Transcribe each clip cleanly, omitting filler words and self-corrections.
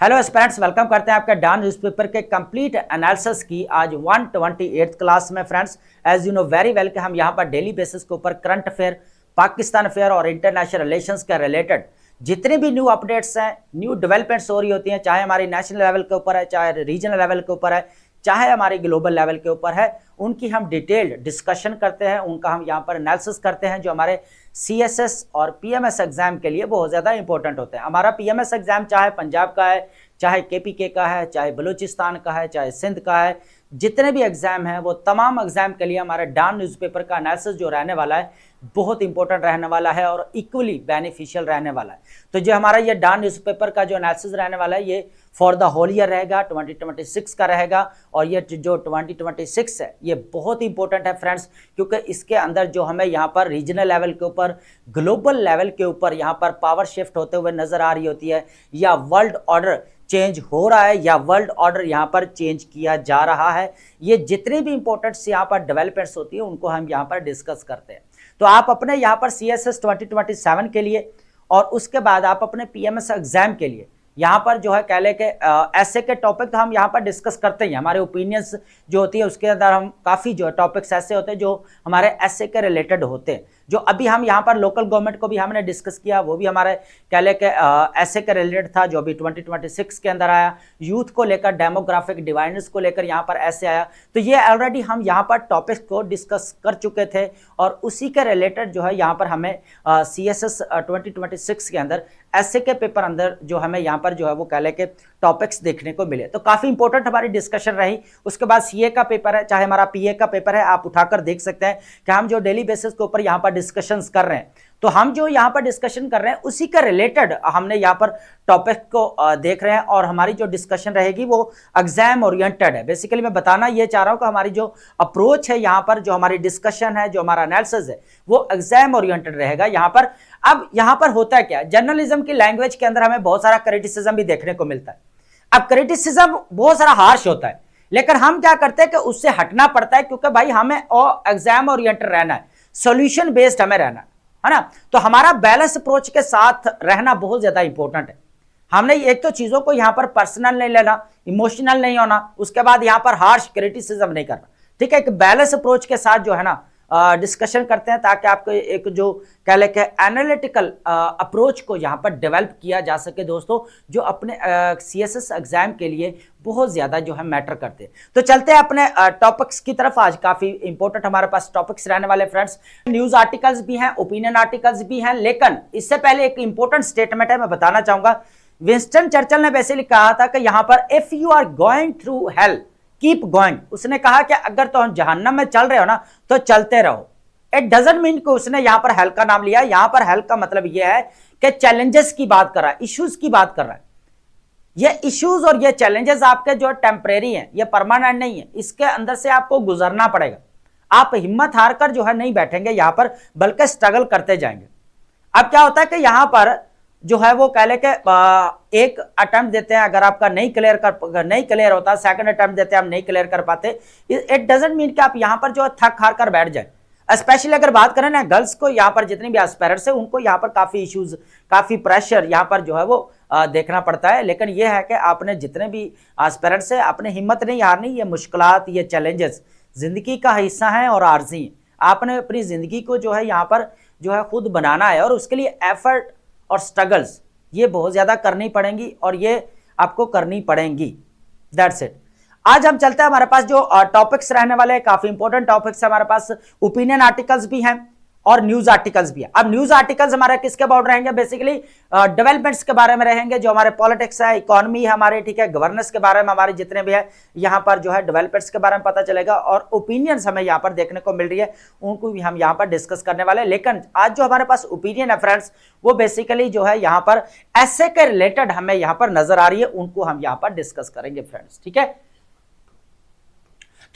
Hello aspirants, welcome करते हैं आपका डॉन न्यूज़पेपर के कंप्लीट एनालिसिस की आज 128th क्लास में। Friends, as you know very well कि हम यहाँ पर डेली बेसिस के ऊपर करंट अफेयर, पाकिस्तान अफेयर और इंटरनेशनल रिलेशंस के रिलेटेड जितने भी न्यू अपडेट्स हैं, न्यू डेवलपमेंट्स हो रही होती हैं, चाहे हमारी नेशनल लेवल के ऊपर है, चाहे रीजनल लेवल के ऊपर है, चाहे हमारे ग्लोबल लेवल के ऊपर है, उनकी हम डिटेल्ड डिस्कशन करते हैं, उनका हम यहाँ पर एनालिसिस करते हैं, जो हमारे सीएसएस और पीएमएस एग्जाम के लिए बहुत ज़्यादा इंपॉर्टेंट होते हैं। हमारा पीएमएस एग्जाम चाहे पंजाब का है, चाहे केपीके का है, चाहे बलूचिस्तान का है, चाहे सिंध का है, जितने भी एग्जाम हैं वो तमाम एग्जाम के लिए हमारा डॉन न्यूज़पेपर का एनालिसिस जो रहने वाला है बहुत इंपॉर्टेंट रहने वाला है और इक्वली बेनिफिशियल रहने वाला है। तो जो हमारा ये डॉन न्यूज़पेपर का जो एनालिसिस रहने वाला है ये फॉर द होल ईयर रहेगा, 2026 का रहेगा। और ये जो 2026 है ये बहुत इंपॉर्टेंट है फ्रेंड्स, क्योंकि इसके अंदर जो हमें यहाँ पर रीजनल लेवल के ऊपर, ग्लोबल लेवल के ऊपर यहाँ पर पावर शिफ्ट होते हुए नजर आ रही होती है, या वर्ल्ड ऑर्डर चेंज हो रहा है, या वर्ल्ड ऑर्डर यहाँ पर चेंज किया जा रहा है। ये जितने भी इंपॉर्टेंट्स यहाँ पर डेवलपमेंट्स होती है उनको हम यहाँ पर डिस्कस करते हैं। तो आप अपने यहाँ पर सीएसएस 2027 के लिए और उसके बाद आप अपने पीएमएस एग्जाम के लिए यहाँ पर जो है कह ले के ऐसे के टॉपिक तो हम यहाँ पर डिस्कस करते हैं। हमारे ओपिनियंस जो होती है उसके अंदर हम काफ़ी जो टॉपिक्स ऐसे होते हैं जो हमारे ऐसे के रिलेटेड होते हैं। जो अभी हम यहाँ पर लोकल गवर्नमेंट को भी हमने डिस्कस किया, वो भी हमारे कह ले के ऐसे के रिलेटेड था, जो अभी 2026 के अंदर आया। यूथ को लेकर, डेमोग्राफिक डिवाइडर्स को लेकर यहाँ पर ऐसे आया। तो ये ऑलरेडी हम यहाँ पर टॉपिक्स को डिस्कस कर चुके थे और उसी के रिलेटेड जो है यहाँ पर हमें CSS 2026 के अंदर ऐसे के पेपर अंदर जो हमें यहाँ पर जो है वो कह ले के टॉपिक्स देखने को मिले। तो काफ़ी इंपॉर्टेंट हमारी डिस्कशन रही। उसके बाद सीए का पेपर है, चाहे हमारा पीए का पेपर है, आप उठाकर देख सकते हैं कि हम जो डेली बेसिस के ऊपर यहाँ पर डिस्कशंस कर रहे हैं, तो हम जो यहाँ पर डिस्कशन कर रहे हैं उसी का रिलेटेड हमने यहाँ पर टॉपिक को देख रहे हैं और हमारी जो डिस्कशन रहेगी वो एग्जाम ओरिएंटेड है। बेसिकली मैं बताना ये चाह रहा हूँ कि हमारी जो अप्रोच है यहाँ पर, जो हमारी डिस्कशन है, जो हमारा एनालिसिस है, वो एग्जाम ओरिएंटेड रहेगा यहाँ पर। अब यहाँ पर होता है क्या, जर्नलिज्म की लैंग्वेज के अंदर हमें बहुत सारा क्रिटिसिज्म भी देखने को मिलता है। अब क्रिटिसिज्म बहुत सारा हार्श होता है, लेकिन हम क्या करते हैं कि उससे हटना पड़ता है, क्योंकि भाई हमें एग्जाम ओरिएंटेड रहना है, सॉल्यूशन बेस्ड हमें रहना है ना। तो हमारा बैलेंस अप्रोच के साथ रहना बहुत ज्यादा इंपॉर्टेंट है। हमने एक तो चीजों को यहाँ पर पर्सनल नहीं लेना, इमोशनल नहीं होना, उसके बाद यहाँ पर हार्श क्रिटिसिज्म नहीं करना, ठीक है। एक बैलेंस अप्रोच के साथ जो है ना डिस्कशन करते हैं, ताकि आपको एक जो कह ले के एनालिटिकल अप्रोच को यहाँ पर डेवलप किया जा सके दोस्तों, जो अपने सीएसएस एग्जाम के लिए बहुत ज़्यादा जो है मैटर करते हैं। तो चलते हैं अपने टॉपिक्स की तरफ। आज काफ़ी इंपॉर्टेंट हमारे पास टॉपिक्स रहने वाले फ्रेंड्स। न्यूज़ आर्टिकल्स भी हैं, ओपिनियन आर्टिकल्स भी हैं, लेकिन इससे पहले एक इंपॉर्टेंट स्टेटमेंट है, मैं बताना चाहूँगा। विंस्टन चर्चिल ने बेसिकली कहा था कि यहाँ पर if you are going through hell keep going. उसने कहा कि अगर तो हम जहन्नम में चल रहे हो ना तो चलते रहो। इट डजंट मीन कि उसने यहां पर हेल का नाम लिया। यहां पर हेल का मतलब यह है कि चैलेंजेस की बात कर रहा है, इश्यूज की बात कर रहा है। ये इश्यूज और ये चैलेंजेस आपके जो टेम्परेरी हैं, ये परमानेंट नहीं है, इसके अंदर से आपको गुजरना पड़ेगा। आप हिम्मत हार कर जो है नहीं बैठेंगे यहां पर, बल्कि स्ट्रगल करते जाएंगे। अब क्या होता है कि यहां पर जो है वो कह ले के एक अटेम्प्ट देते हैं, अगर आपका नहीं क्लियर होता, सेकंड अटेम्प्ट देते हैं, हम नहीं क्लियर कर पाते, इट डजंट मीन कि आप यहां पर जो है थक हार कर बैठ जाए। स्पेशली अगर बात करें ना गर्ल्स को, यहाँ पर जितनी भी एस्पायरेंट्स है उनको यहाँ पर काफ़ी इश्यूज, काफ़ी प्रेशर यहाँ पर जो है वो देखना पड़ता है। लेकिन ये है कि आपने जितने भी एस्पायरेंट्स है अपने हिम्मत नहीं हारनी। ये मुश्किलात, ये चैलेंजेस ज़िंदगी का हिस्सा हैं और आर्जी हैं। आपने अपनी ज़िंदगी को जो है यहाँ पर जो है खुद बनाना है और उसके लिए एफर्ट और स्ट्रगल्स ये बहुत ज़्यादा करनी पड़ेंगी और ये आपको करनी पड़ेंगी। That's it. आज हम चलते हैं, हमारे पास जो टॉपिक्स रहने वाले हैं काफ़ी इंपॉर्टेंट टॉपिक्स है हमारे पास। ओपिनियन आर्टिकल्स भी हैं और न्यूज़ आर्टिकल्स भी है। अब न्यूज़ आर्टिकल्स हमारे किसके अबाउट रहेंगे, बेसिकली डेवलपमेंट्स के बारे में रहेंगे, जो हमारे पॉलिटिक्स है, इकोनॉमी है हमारे, ठीक है, गवर्नेंस के बारे में हमारे जितने भी है यहाँ पर जो है डेवलपमेंट्स के बारे में पता चलेगा। और ओपिनियंस हमें यहाँ पर देखने को मिल रही है, उनको भी हम यहाँ पर डिस्कस करने वाले हैं। लेकिन आज जो हमारे पास ओपिनियन है फ्रेंड्स, वो बेसिकली जो है यहाँ पर ऐसे के रिलेटेड हमें यहाँ पर नजर आ रही है, उनको हम यहाँ पर डिस्कस करेंगे फ्रेंड्स, ठीक है।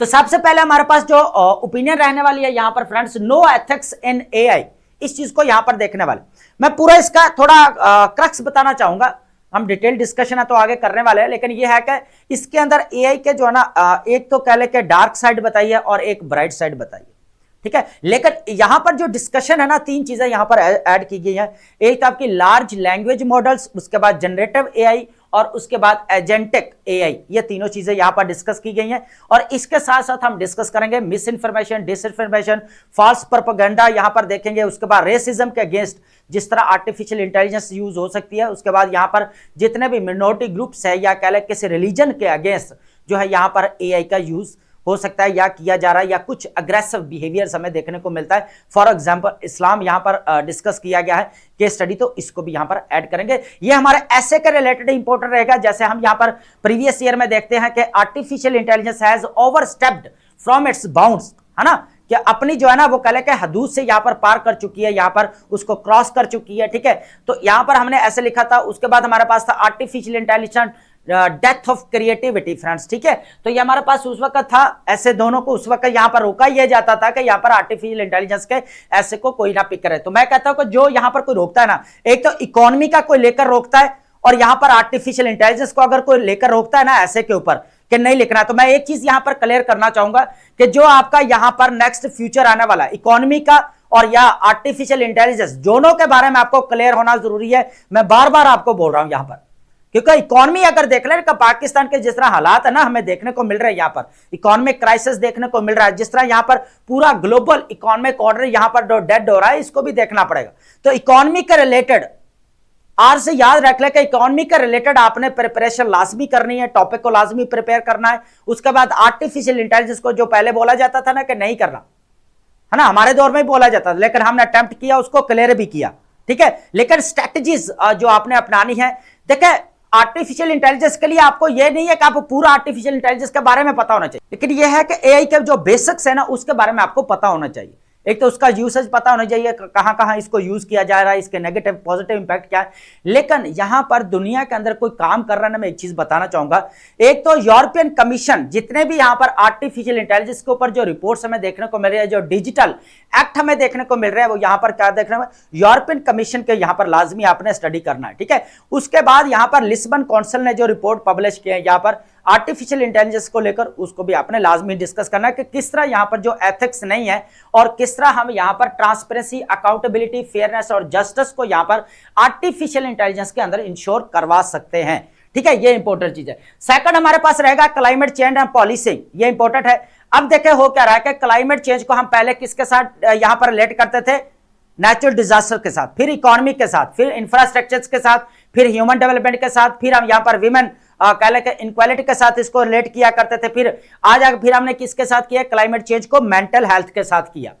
तो सबसे पहले हमारे पास जो ओपिनियन रहने वाली है यहाँ पर friends, no ethics in AI, इस चीज को यहाँ पर देखने वाले। मैं पूरा इसका थोड़ा क्रक्स बताना चाहूंगा, हम डिटेल डिस्कशन है तो आगे करने वाले हैं, लेकिन ये है कि इसके अंदर एआई के जो है ना एक तो कह ले के डार्क साइड बताइए और एक ब्राइट साइड बताइए, ठीक है। लेकिन यहां पर जो डिस्कशन है ना, तीन चीजें यहां पर ऐड की गई है। एक तो आपकी लार्ज लैंग्वेज मॉडल्स, उसके बाद जनरेटिव एआई और उसके बाद एजेंटिक एआई, ये तीनों चीजें यहां पर डिस्कस की गई हैं। और इसके साथ साथ हम डिस्कस करेंगे misinformation, disinformation, false propaganda यहां पर देखेंगे। उसके बाद रेसिज्म के अगेंस्ट जिस तरह आर्टिफिशियल इंटेलिजेंस यूज हो सकती है। उसके बाद यहां पर जितने भी मिनोरिटी ग्रुप्स है या कह लें किसी रिलीजन के अगेंस्ट जो है यहां पर एआई का यूज हो सकता है या किया जा रहा है, या कुछ अग्रेसिव बिहेवियर हमें देखने को मिलता है। फॉर एग्जांपल इस्लाम यहां पर डिस्कस किया गया है केस स्टडी, तो इसको भी यहां पर ऐड करेंगे। ये हमारे ऐसे के रिलेटेड इंपॉर्टेंट रहेगा। जैसे हम यहां पर प्रीवियस ईयर में देखते हैं कि artificial intelligence has overstepped from its bounds, है ना, कि अपनी जो है ना वो कह के हदूद से यहां पर पार कर चुकी है, यहां पर उसको क्रॉस कर चुकी है। ठीक है, तो यहां पर हमने ऐसे लिखा था। उसके बाद हमारे पास था artificial intelligence death of creativity friends. ठीक है, तो ये हमारे पास उस वक्त था। ऐसे दोनों को उस वक्त यहां पर रोका यह जाता था कि यहां पर आर्टिफिशियल इंटेलिजेंस के ऐसे को कोई ना पिक करे। तो मैं कहता हूं कि जो यहां पर कोई रोकता है ना, एक तो इकोनॉमी का कोई लेकर रोकता है, और यहां पर आर्टिफिशियल इंटेलिजेंस को अगर कोई लेकर रोकता है ना ऐसे के ऊपर कि नहीं लिखना, तो मैं एक चीज यहां पर क्लियर करना चाहूंगा कि जो आपका यहां पर नेक्स्ट फ्यूचर आने वाला इकोनॉमी का और या आर्टिफिशियल इंटेलिजेंस, दोनों के बारे में आपको क्लियर होना जरूरी है। मैं बार बार आपको बोल रहा हूं यहां पर, क्योंकि इकोनॉमी अगर देख लें पाकिस्तान के जिस तरह हालात है ना हमें देखने को मिल रहे हैं, यहां पर इकोनॉमिक क्राइसिस देखने को मिल रहा है, जिस तरह यहां पर पूरा ग्लोबल इकोनॉमिक ऑर्डर यहां पर डेड हो रहा है, इसको भी देखना पड़ेगा। तो इकोनॉमी के रिलेटेड आज से याद रख ले कि इकोनॉमी के रिलेटेड आपने प्रिपरेशन लाजमी करनी है, टॉपिक को लाजमी प्रिपेयर करना है। उसके बाद आर्टिफिशियल इंटेलिजेंस को जो पहले बोला जाता था ना कि नहीं करना, है ना, हमारे दौर में ही बोला जाता था, लेकिन हमने अटेम्प्ट किया, उसको क्लियर भी किया। ठीक है, लेकिन स्ट्रेटजीज जो आपने अपनानी है, देखें आर्टिफिशियल इंटेलिजेंस के लिए आपको यह नहीं है कि आपको पूरा आर्टिफिशियल इंटेलिजेंस के बारे में पता होना चाहिए, लेकिन यह है कि एआई के जो बेसिक्स है ना उसके बारे में आपको पता होना चाहिए। एक तो उसका यूसेज पता होना चाहिए, कहां कहां इसको यूज किया जा रहा है, इसके नेगेटिव पॉजिटिव इंपैक्ट क्या है। लेकिन यहां पर दुनिया के अंदर कोई काम कर रहा है ना, मैं एक चीज बताना चाहूंगा। एक तो यूरोपियन कमीशन जितने भी यहां पर आर्टिफिशियल इंटेलिजेंस के ऊपर जो रिपोर्ट्स हमें देखने को मिल रही है, जो डिजिटल एक्ट हमें देखने को मिल रहा है, वो यहां पर क्या देखने में, यूरोपियन कमीशन के यहां पर लाजमी आपने स्टडी करना है। ठीक है, उसके बाद यहां पर लिस्बन काउंसिल ने जो रिपोर्ट पब्लिश किया है यहां पर आर्टिफिशियल इंटेलिजेंस को लेकर, उसको भी आपने लाजमी डिस्कस करना है कि किस तरह यहां पर जो एथिक्स नहीं है और किस तरह हम यहां पर ट्रांसपेरेंसी, अकाउंटेबिलिटी, फेयरनेस और जस्टिस को यहां पर आर्टिफिशियल इंटेलिजेंस के अंदर इंश्योर करवा सकते हैं। ठीक है, ये इंपॉर्टेंट चीज है। सेकंड हमारे पास रहेगा क्लाइमेट चेंज एंड पॉलिसिंग, ये इंपॉर्टेंट है। अब देखें हो क्या रहा है कि क्लाइमेट चेंज को हम पहले किसके साथ यहां पर रिलेट करते थे, नेचुरल डिजास्टर के साथ, फिर इकोनॉमी के साथ, फिर इंफ्रास्ट्रक्चर के साथ, फिर ह्यूमन डेवलपमेंट के साथ, फिर हम यहां पर विमेन कह लें इनक्वालिटी के साथ इसको रिलेट किया करते थे। फिर आज फिर हमने किसके साथ किया, क्लाइमेट चेंज को मेंटल हेल्थ के साथ किया,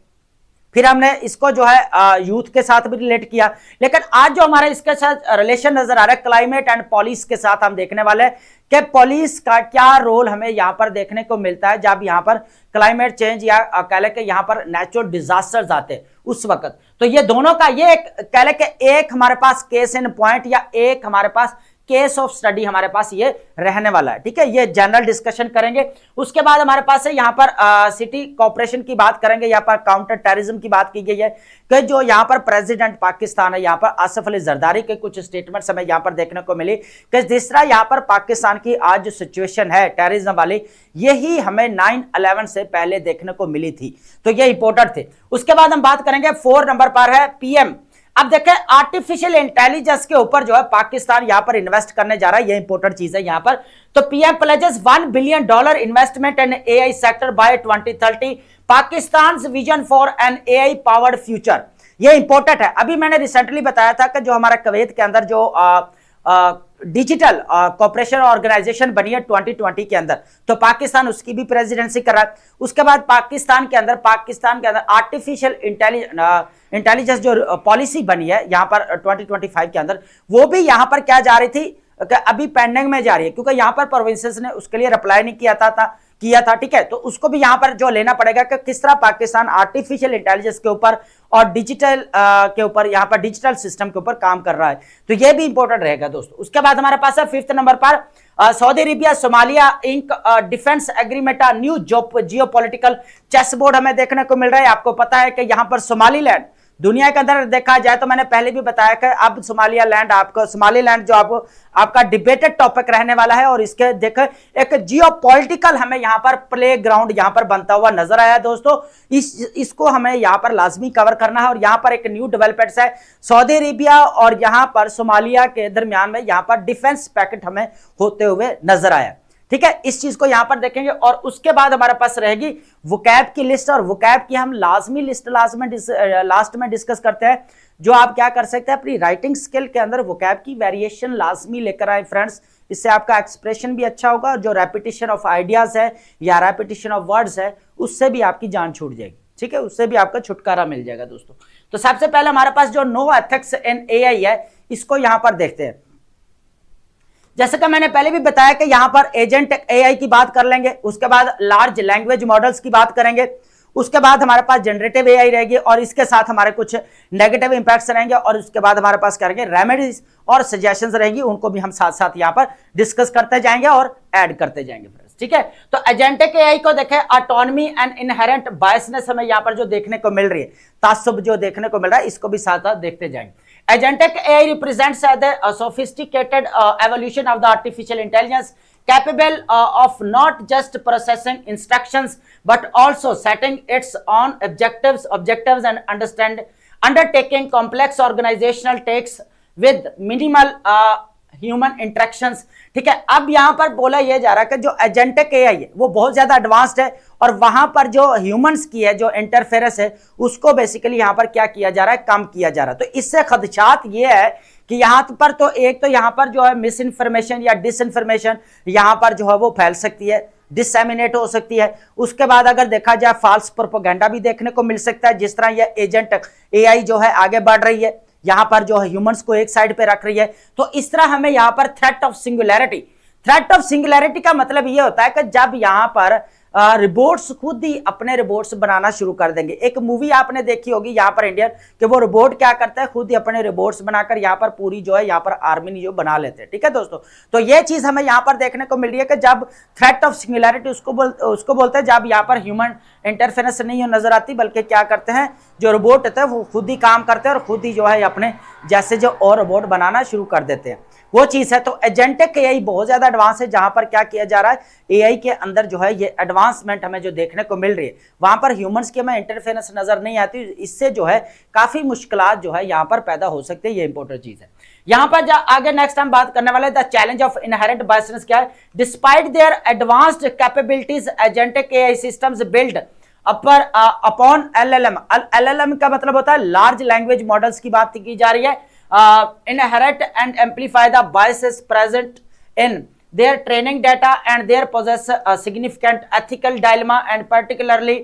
फिर हमने इसको जो है यूथ के साथ भी रिलेट किया। लेकिन आज जो हमारे इसके साथ रिलेशन नजर आ रहा है क्लाइमेट एंड पॉलिस के साथ, हम देखने वाले हैं कि पॉलिस का क्या रोल हमें यहां पर देखने को मिलता है जब यहां पर क्लाइमेट चेंज या कह लें कि यहां पर नेचुरल डिजास्टर्स आते उस वक्त। तो ये दोनों का ये कह लें कि एक हमारे पास केस इन पॉइंट या एक हमारे पास केस ऑफ स्टडी हमारे पास ये रहने वाला है। ठीक है, ये जनरल डिस्कशन करेंगे। उसके बाद हमारे पास है यहाँ पर सिटी कॉर्पोरेशन की बात करेंगे, यहाँ पर काउंटर टेररिज्म की बात की गई है कि जो यहाँ पर प्रेसिडेंट पाकिस्तान है, यहाँ पर आसिफ अली जरदारी के कुछ स्टेटमेंट्स हमें यहाँ पर देखने को मिली कि जिस तरह यहाँ पर पाकिस्तान की आज जो सिचुएशन है टेररिज्म वाली, यही हमें 9/11 से पहले देखने को मिली थी। तो ये इंपॉर्टेंट थे। उसके बाद हम बात करेंगे 4 नंबर पर है पीएम। अब देखें आर्टिफिशियल इंटेलिजेंस के ऊपर जो है पाकिस्तान यहां पर इन्वेस्ट करने जा रहा है, ये इंपॉर्टेंट चीज है यहां पर। तो PM pledges $1 billion investment in AI sector by 2030, Pakistan vision for an AI powered future, ये इंपॉर्टेंट है। अभी मैंने रिसेंटली बताया था कि जो हमारा कुवैत के अंदर जो डिजिटल कॉर्पोरेशन ऑर्गेनाइजेशन बनी है 2020 के अंदर, तो पाकिस्तान उसकी भी प्रेसिडेंसी कर रहा है। उसके बाद पाकिस्तान के अंदर आर्टिफिशियल इंटेलिजेंस जो पॉलिसी बनी है यहां पर 2025 के अंदर, वो भी यहां पर क्या जा रही थी, अभी पेंडिंग में जा रही है, क्योंकि यहां पर प्रोविंसेस ने उसके लिए रिप्लाई नहीं किया था। ठीक है, तो उसको भी यहां पर जो लेना पड़ेगा कि किस तरह पाकिस्तान आर्टिफिशियल इंटेलिजेंस के ऊपर और डिजिटल के ऊपर यहां पर डिजिटल सिस्टम के ऊपर काम कर रहा है। तो यह भी इंपॉर्टेंट रहेगा दोस्तों। उसके बाद हमारे पास है 5th नंबर पर Saudi Arabia Somalia ink defence agreement, new geopolitical chess board हमें देखने को मिल रहा है। आपको पता है कि यहां पर सोमालीलैंड दुनिया के अंदर देखा जाए तो मैंने पहले भी बताया कि अब सोमालियालैंड आपको सोमालीलैंड जो आपको आपका डिबेटेड टॉपिक रहने वाला है, और इसके देखे एक जियोपॉलिटिकल हमें यहाँ पर प्ले ग्राउंड यहाँ पर बनता हुआ नजर आया दोस्तों। इसको हमें यहाँ पर लाजमी कवर करना है। और यहाँ पर एक न्यू डेवलपमेंट्स है सऊदी अरेबिया और यहाँ पर सोमालिया के दरमियान में यहाँ पर डिफेंस पैकेट हमें होते हुए नजर आया। ठीक है, इस चीज को यहां पर देखेंगे। और उसके बाद हमारे पास रहेगी वोकैब की लिस्ट, और वोकैब की हम लाजमी लिस्ट लास्ट में डिस्कस करते हैं, जो आप क्या कर सकते हैं अपनी राइटिंग स्किल के अंदर वोकैब की वेरिएशन लाजमी लेकर आए फ्रेंड्स। इससे आपका एक्सप्रेशन भी अच्छा होगा, जो रेपिटेशन ऑफ आइडियाज है या रेपिटेशन ऑफ वर्ड्स है उससे भी आपकी जान छूट जाएगी। ठीक है, उससे भी आपका छुटकारा मिल जाएगा दोस्तों। तो सबसे पहले हमारे पास जो नो एथिक्स इन एआई है, इसको यहां पर देखते हैं। जैसे कि मैंने पहले भी बताया कि यहां पर एजेंट एआई की बात कर लेंगे, उसके बाद लार्ज लैंग्वेज मॉडल्स की बात करेंगे, उसके बाद हमारे पास जनरेटिव एआई रहेगी, और इसके साथ हमारे कुछ नेगेटिव इंपैक्ट्स रहेंगे, और उसके बाद हमारे पास क्या रहेंगे रेमेडीज और सजेशंस रहेगी, उनको भी हम साथ साथ यहां पर डिस्कस करते जाएंगे और ऐड करते जाएंगे फ्रेंड्स। ठीक है, तो एजेंटिक एआई को देखें, ऑटोनॉमी एंड इनहेरेंट बायसनेस हमें यहां पर जो देखने को मिल रही है, तासुब जो देखने को मिल रहा है, इसको भी साथ साथ देखते जाएंगे। Agentic AI represents the sophisticated evolution of the artificial intelligence capable of not just processing instructions but also setting its own objectives and undertaking complex organizational tasks with minimal human interactions. ठीक है, अब यहां पर बोला यह जा रहा है कि जो एजेंटिक एआई है वो बहुत ज्यादा एडवांस्ड है, और वहां पर जो ह्यूमंस की है जो इंटरफेरेंस है उसको बेसिकली यहां पर क्या किया जा रहा है, कम किया जा रहा है। तो इससे खदशात ये है कि यहां पर तो एक तो यहां पर जो है मिस इन्फॉर्मेशन या डिस इन्फॉर्मेशन यहां पर जो है वो फैल सकती है, डिसएमिनेट हो सकती है। उसके बाद अगर देखा जाए फॉल्स प्रोपेगेंडा भी देखने को मिल सकता है, जिस तरह यह एजेंट एआई जो है आगे बढ़ रही है, यहां पर जो है ह्यूमंस को एक साइड पे रख रही है। तो इस तरह हमें यहां पर थ्रेट ऑफ सिंगुलैरिटी का मतलब यह होता है कि जब यहां पर रोबोट्स खुद ही अपने रोबोट्स बनाना शुरू कर देंगे। एक मूवी आपने देखी होगी यहाँ पर इंडियन, कि वो रोबोट क्या करता है, खुद ही अपने रोबोट्स बनाकर यहाँ पर पूरी जो है यहाँ पर आर्मी जो बना लेते हैं। ठीक है दोस्तों, तो ये चीज हमें यहाँ पर देखने को मिल रही है कि जब थ्रेट ऑफ सिंगुलैरिटी उसको बोलते हैं, जब यहाँ पर ह्यूमन इंटरफेरेंस नहीं नजर आती, बल्कि क्या करते हैं जो रोबोट होते हैं वो खुद ही काम करते हैं और खुद ही जो है अपने जैसे जो और रोबोट बनाना शुरू कर देते हैं, वो चीज है। तो एजेंटिक एआई बहुत ज्यादा एडवांस है, जहां पर क्या किया जा रहा है एआई के अंदर जो है ये एडवांसमेंट हमें जो देखने को मिल रही है, वहां पर ह्यूमंस की हमें इंटरफेरेंस नजर नहीं आती। इससे जो है काफी मुश्किलात जो है यहां पर पैदा हो सकती है, ये इंपॉर्टेंट चीज है। यहां पर आगे नेक्स्ट हम बात करने वाले the challenge of inherent biasness क्या है। Despite there advanced capabilities agentic AI systems build upon LLM का मतलब होता है लार्ज लैंग्वेज मॉडल्स की बात की जा रही है। Inherit and amplify the biases present in their training data, and they possess a significant ethical dilemma, and particularly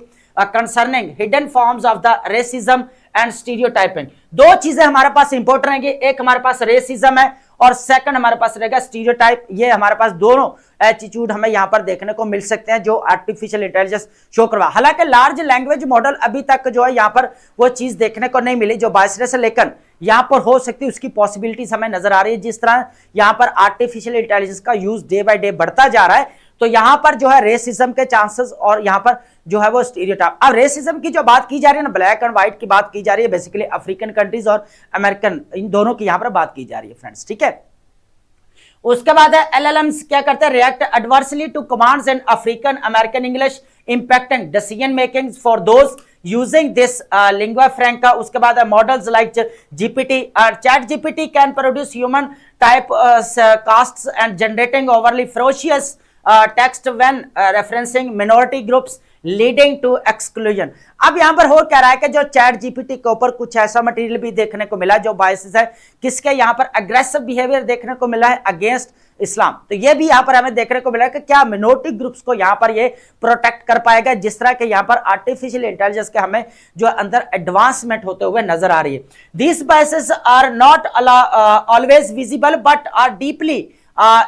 concerning hidden forms of the racism and stereotyping। दो चीजें हमारे पास इंपॉर्टेंट रहेंगी, एक हमारे पास रेसिज्म है और सेकंड हमारे पास रहेगा स्टीरियोटाइप। ये हमारे पास दोनों एटीट्यूड हमें यहां पर देखने को मिल सकते हैं जो आर्टिफिशियल इंटेलिजेंस शो करवा। हालांकि लार्ज लैंग्वेज मॉडल अभी तक जो है यहां पर वो चीज देखने को नहीं मिली जो बायसनेस है, लेकिन यहां पर हो सकती है उसकी पॉसिबिलिटीज हमें नजर आ रही है। जिस तरह यहां पर आर्टिफिशियल इंटेलिजेंस का यूज डे बाय डे बढ़ता जा रहा है, तो यहां पर जो है रेसिज्म के चांसेस और यहां पर जो है वो स्टीरियोटाइप। अब रेसिज्म की जो बात की जा रही है ना, ब्लैक एंड व्हाइट की बात की जा रही है, बेसिकली अफ्रीकन कंट्रीज और अमेरिकन, इन दोनों की यहां पर बात की जा रही है फ्रेंड्स। ठीक है, उसके बाद है एलएलएम्स क्या करते हैं, react adversely to commands in African American English impacting decision making for those using this lingua franca। उसके बाद है models like GPT, chat GPT can produce human type casts and generating overly ferocious text when referencing minority groups leading to exclusion. अब यहां पर हो क्या रहा है कि जो चैट जीपीटी के ऊपर कुछ ऐसा मटेरियल भी देखने को मिला जो बायसेस है, किसके यहां पर अग्रेसिव बिहेवियर देखने को मिला है अगेंस्ट इस्लाम। तो ये भी यहां पर हमें देखने को मिला है कि क्या मिनोरिटी ग्रुप्स को यहां पर ये प्रोटेक्ट कर पाएगा, जिस तरह के यहां पर आर्टिफिशियल इंटेलिजेंस के हमें जो अंदर एडवांसमेंट होते हुए नजर आ रही है। These biases are not always visible but are deeply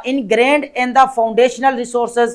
ingrained in the foundational resources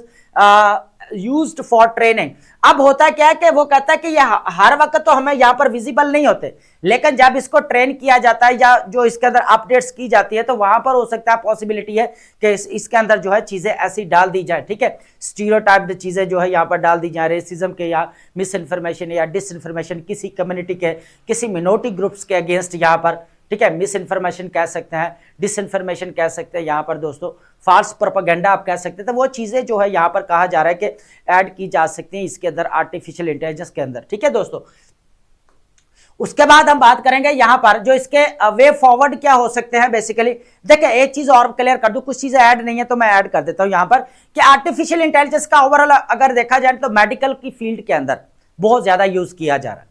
used for training. अब होता क्या है कि वो कहता है कि ये हर वक्त तो हमें यहाँ पर विजिबल नहीं होते, लेकिन जब इसको ट्रेन किया जाता है या जो इसके अंदर अपडेट्स की जाती है तो वहां पर हो सकता है पॉसिबिलिटी है कि इसके अंदर जो है चीजें ऐसी डाल दी जाए, ठीक है, स्टीरियोटाइप्ड चीजें जो है यहाँ पर डाल दी जाए, रेसिज्म के या मिस इन्फॉर्मेशन या डिस इन्फॉर्मेशन किसी कम्युनिटी के, किसी मिनोरिटी ग्रुप्स के अगेंस्ट यहाँ पर, ठीक है, मिस इन्फॉर्मेशन कह सकते हैं, डिस इन्फॉर्मेशन कह सकते हैं यहाँ पर दोस्तों, फाल्स प्रोपेगेंडा आप कह सकते हैं। तो वो चीजें जो है यहाँ पर कहा जा रहा है कि ऐड की जा सकती हैं इसके अंदर आर्टिफिशियल इंटेलिजेंस के अंदर, ठीक है दोस्तों। उसके बाद हम बात करेंगे यहाँ पर जो इसके वे फॉरवर्ड क्या हो सकते हैं। बेसिकली देखिए एक चीज और क्लियर कर दूं, कुछ चीजें ऐड नहीं है तो मैं ऐड कर देता हूं यहाँ पर कि आर्टिफिशियल इंटेलिजेंस का ओवरऑल अगर देखा जाए तो मेडिकल की फील्ड के अंदर बहुत ज्यादा यूज किया जा रहा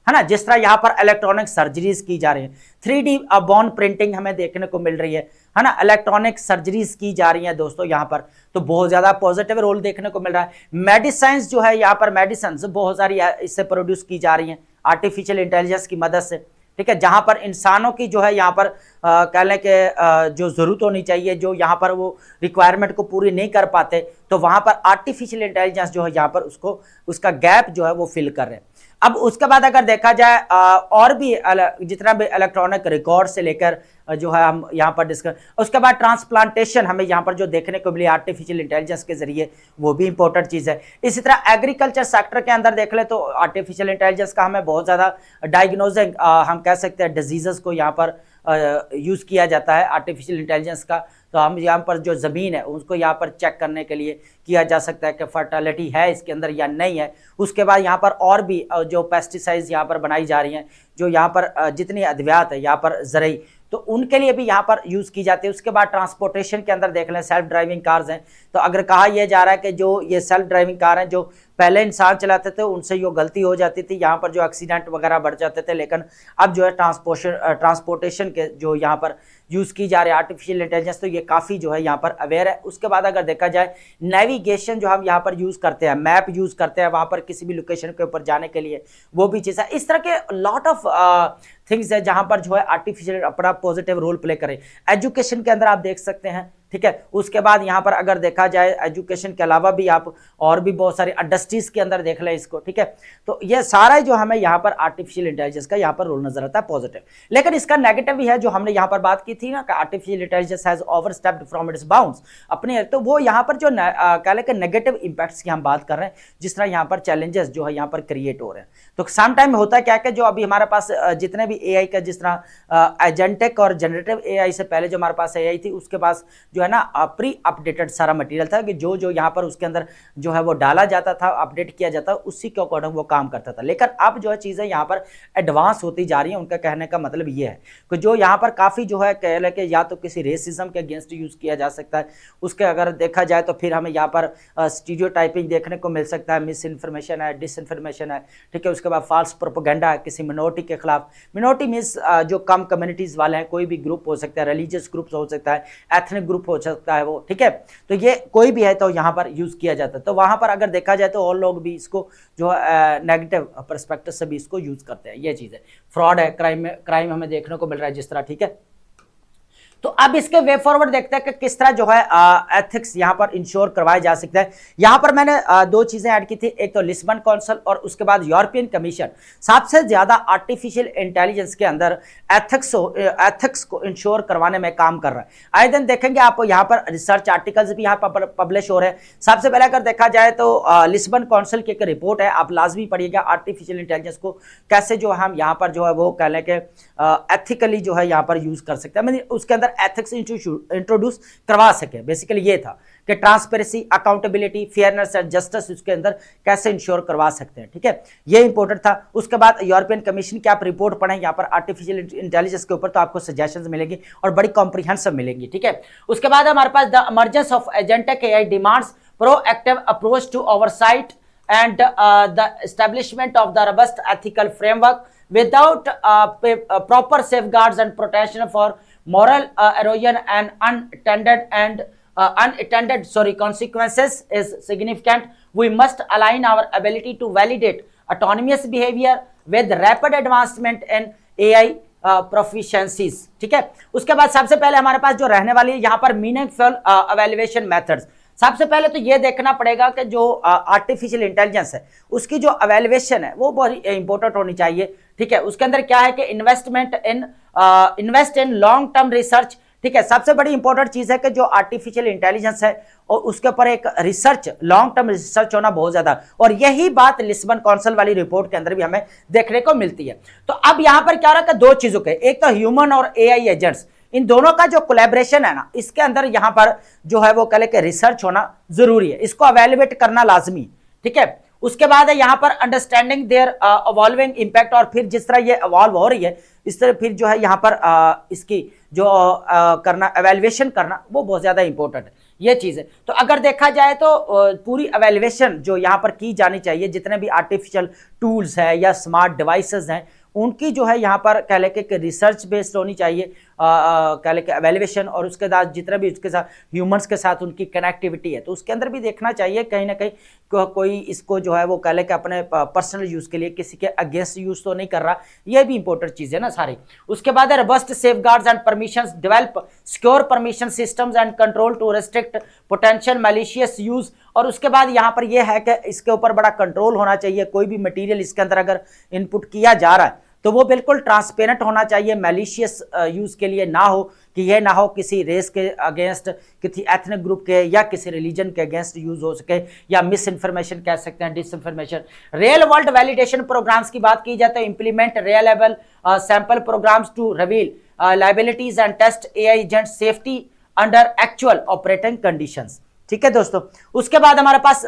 है ना। जिस तरह यहाँ पर इलेक्ट्रॉनिक सर्जरीज की जा रही है, 3D बॉर्न प्रिंटिंग हमें देखने को मिल रही है ना, इलेक्ट्रॉनिक सर्जरीज की जा रही है दोस्तों यहाँ पर, तो बहुत ज्यादा पॉजिटिव रोल देखने को मिल रहा है। मेडिसिन जो है यहाँ पर मेडिसिन बहुत सारी इससे प्रोड्यूस की जा रही है आर्टिफिशियल इंटेलिजेंस की मदद से, ठीक है, जहां पर इंसानों की जो है यहाँ पर कह लें कि जो जरूरत होनी चाहिए, जो यहाँ पर वो रिक्वायरमेंट को पूरी नहीं कर पाते, तो वहां पर आर्टिफिशियल इंटेलिजेंस जो है यहाँ पर उसको उसका गैप जो है वो फिल कर रहे हैं। अब उसके बाद अगर देखा जाए और भी जितना भी इलेक्ट्रॉनिक रिकॉर्ड से लेकर जो है हम यहाँ पर डिस्कस, उसके बाद ट्रांसप्लांटेशन हमें यहाँ पर जो देखने को मिली आर्टिफिशियल इंटेलिजेंस के जरिए, वो भी इंपॉर्टेंट चीज है। इसी तरह एग्रीकल्चर सेक्टर के अंदर देख ले तो आर्टिफिशियल इंटेलिजेंस का हमें बहुत ज्यादा डायग्नोजिंग हम कह सकते हैं डिजीजेस को यहाँ पर यूज किया जाता है आर्टिफिशियल इंटेलिजेंस का। तो हम यहाँ पर जो ज़मीन है उसको यहाँ पर चेक करने के लिए किया जा सकता है कि फर्टिलिटी है इसके अंदर या नहीं है। उसके बाद यहाँ पर और भी जो पेस्टिसाइड्स यहाँ पर बनाई जा रही हैं, जो यहाँ पर जितनी अद्वियात है यहाँ पर ज़रूरी, तो उनके लिए भी यहाँ पर यूज़ की जाती है। उसके बाद ट्रांसपोर्टेशन के अंदर देख लें, सेल्फ ड्राइविंग कार्स हैं, तो अगर कहा यह जा रहा है कि जो ये सेल्फ ड्राइविंग कार हैं जो पहले इंसान चलाते थे उनसे जो गलती हो जाती थी, यहाँ पर जो एक्सीडेंट वगैरह बढ़ जाते थे, लेकिन अब जो है ट्रांसपोर्टेशन के जो यहाँ पर यूज़ की जा रही है आर्टिफिशियल इंटेलिजेंस, तो ये काफ़ी जो है यहाँ पर अवेयर है। उसके बाद अगर देखा जाए नेविगेशन जो हम यहाँ पर यूज़ करते हैं, मैप यूज़ करते हैं वहाँ पर किसी भी लोकेशन के ऊपर जाने के लिए, वो भी चीज़ है। इस तरह के लॉट ऑफ थिंग्स है जहाँ पर जो है आर्टिफिशियल अपना पॉजिटिव रोल प्ले करे। एजुकेशन के अंदर आप देख सकते हैं, ठीक है। उसके बाद यहाँ पर अगर देखा जाए एजुकेशन के अलावा भी आप और भी बहुत सारी इंडस्ट्रीज के अंदर देख लें इसको, ठीक है। तो ये सारा जो हमें यहाँ पर आर्टिफिशियल इंटेलिजेंस का यहाँ पर रोल नजर आता है पॉजिटिव। लेकिन इसका नेगेटिव भी है, जो हमने यहाँ पर बात की थी ना कि artificial intelligence has overstepped from its bounds अपने, तो वो यहाँ पर जो कह लें कि नेगेटिव इंपैक्ट्स की हम बात कर रहे हैं, जिस तरह यहाँ पर चैलेंजेस जो है यहाँ पर क्रिएट हो रहे हैं। तो सम टाइम होता है क्या कि जो अभी हमारे पास जितने भी एआई का, जिस तरह एजेंटिक और जनरेटिव एआई से पहले जो हमारे पास एआई थी, उसके पास जो है ना प्री अपडेटेड सारा मटेरियल था कि जो जो यहाँ पर उसके अंदर जो है वो डाला जाता था, अपडेट किया जाता, उसी के अकॉर्डिंग वो काम करता था। लेकिन अब जो है चीज़ें यहाँ पर एडवांस होती जा रही हैं। उनका कहने का मतलब ये है कि जो यहाँ पर काफ़ी जो है कह लें कि या तो किसी रेसिज्म के अगेंस्ट यूज़ किया जा सकता है, उसके अगर देखा जाए तो फिर हमें यहाँ पर स्टीरियोटाइपिंग देखने को मिल सकता है, मिस इन्फॉर्मेशन है, डिस इन्फॉर्मेशन है, ठीक है। उसके बाद फाल्स प्रोपेगेंडा है किसी मिनोरिटी के खिलाफ। मिनोरिटी मीन्स जो कम कम्युनिटीज़ वाले हैं, कोई भी ग्रुप हो सकता है, रिलीजियस ग्रुप हो सकता है, एथनिक ग्रुप हो सकता है वो, ठीक है। तो ये कोई भी है तो यहाँ पर यूज़ किया जाता है। तो वहाँ पर अगर देखा जाए तो और लोग भी इसको जो नेगेटिव पर्सपेक्टिव से भी इसको यूज़ करते हैं। ये चीज़ है, फ्रॉड है, क्राइम हमें देखने को मिल रहा है जिस तरह, ठीक है। तो अब इसके वे फॉरवर्ड देखते हैं कि किस तरह जो है एथिक्स यहाँ पर इंश्योर करवाया जा सकता है। यहाँ पर मैंने दो चीजें ऐड की थी, एक तो लिस्बन काउंसिल और उसके बाद यूरोपियन कमीशन सबसे ज्यादा आर्टिफिशियल इंटेलिजेंस के अंदर एथिक्स को इंश्योर करवाने में काम कर रहा है। आए दिन देखेंगे आप यहाँ पर रिसर्च आर्टिकल्स भी यहाँ पर पब्लिश हो रहे हैं। सबसे पहले अगर देखा जाए तो लिस्बन काउंसिल की एक रिपोर्ट है, आप लाजमी पढ़िएगा, आर्टिफिशियल इंटेलिजेंस को कैसे जो हम यहाँ पर जो है वो कह लें कि एथिकली जो है यहाँ पर यूज कर सकते हैं, उसके अंदर एथिक्स इंट्रोड्यूस करवा सके। बेसिकली ये था कि transparency, accountability, fairness and justice उसके अंदर कैसे इंश्योर करवा सकते हैं, ठीक है। ये इंपॉर्टेंट था। उसके बाद यूरोपियन कमीशन की आप रिपोर्ट पढ़ें यहाँ पर आर्टिफिशियल इंटेलिजेंस के ऊपर, तो आपको सजेशंस मिलेंगी और बड़ी कॉम्प्रिहेंसिव मिलेंगी, ठीक है। उसके बाद हमारे पास the emergence of agentic AI demands proactive approach to oversight and the establishment of the robust ethical framework without proper safeguards and protection for moral erosion and unintended consequences is significant. We must align our ability to validate autonomous behavior with rapid advancement in AI proficiencies, ठीक है। उसके बाद सबसे पहले हमारे पास जो रहने वाली है यहाँ पर मीनिंगफुल evaluation methods, सबसे पहले तो ये देखना पड़ेगा कि जो आर्टिफिशियल इंटेलिजेंस है उसकी जो अवेल्युएशन है वो बहुत इंपॉर्टेंट होनी चाहिए। ठीक है, उसके अंदर क्या है कि invest in long term research. ठीक है, सबसे बड़ी इंपॉर्टेंट चीज है कि जो आर्टिफिशियल इंटेलिजेंस है और उसके ऊपर एक रिसर्च, लॉन्ग टर्म रिसर्च होना बहुत ज्यादा, और यही बात लिस्बन काउंसिल वाली रिपोर्ट के अंदर भी हमें देखने को मिलती है। तो अब यहां पर क्या रखा, दो चीजों के, एक तो ह्यूमन और एआई एजेंट्स, इन दोनों का जो कोलैबोरेशन है ना, इसके अंदर यहां पर जो है वो कह ले कि रिसर्च होना जरूरी है, इसको अवेल्युएट करना लाजमी। ठीक है, उसके बाद है यहां पर अंडरस्टैंडिंग देयर इवॉल्विंग इम्पैक्ट, और फिर जिस तरह ये इवॉल्व हो रही है इस तरह फिर जो है यहां पर इसकी जो करना, एवेल्युएशन करना, वो बहुत ज्यादा इंपॉर्टेंट है, ये चीज है। तो अगर देखा जाए तो पूरी एवेल्युएशन जो यहां पर की जानी चाहिए, जितने भी आर्टिफिशियल टूल्स है या स्मार्ट डिवाइसेस हैं, उनकी जो है यहाँ पर कह लेके कि रिसर्च बेस्ड होनी चाहिए, कह लेके एवेल्युएशन, और उसके बाद जितने भी उसके साथ ह्यूमंस के साथ उनकी कनेक्टिविटी है, तो उसके अंदर भी देखना चाहिए कहीं ना कहीं कोई इसको जो है वो कह लेके अपने पर्सनल यूज के लिए किसी के अगेंस्ट यूज तो नहीं कर रहा, ये भी इंपॉर्टेंट चीज है ना सारी। उसके बाद है robust safeguards and permissions, develop secure permission systems and control to restrict potential malicious use, और उसके बाद यहाँ पर यह है कि इसके ऊपर बड़ा कंट्रोल होना चाहिए। कोई भी मटेरियल इसके अंदर अगर इनपुट किया जा रहा है तो वो बिल्कुल ट्रांसपेरेंट होना चाहिए, मैलिशियस यूज के लिए ना हो, कि यह ना हो किसी रेस के अगेंस्ट, किसी एथनिक ग्रुप के या किसी रिलीजन के अगेंस्ट यूज हो सके, या मिस इन्फॉर्मेशन कह सकते हैं, disinformation. Real world validation programmes की बात की जाए तो implement reliable sample programmes to reveal liabilities and test AI agent safety under actual operating conditions. ठीक है दोस्तों, उसके बाद हमारे पास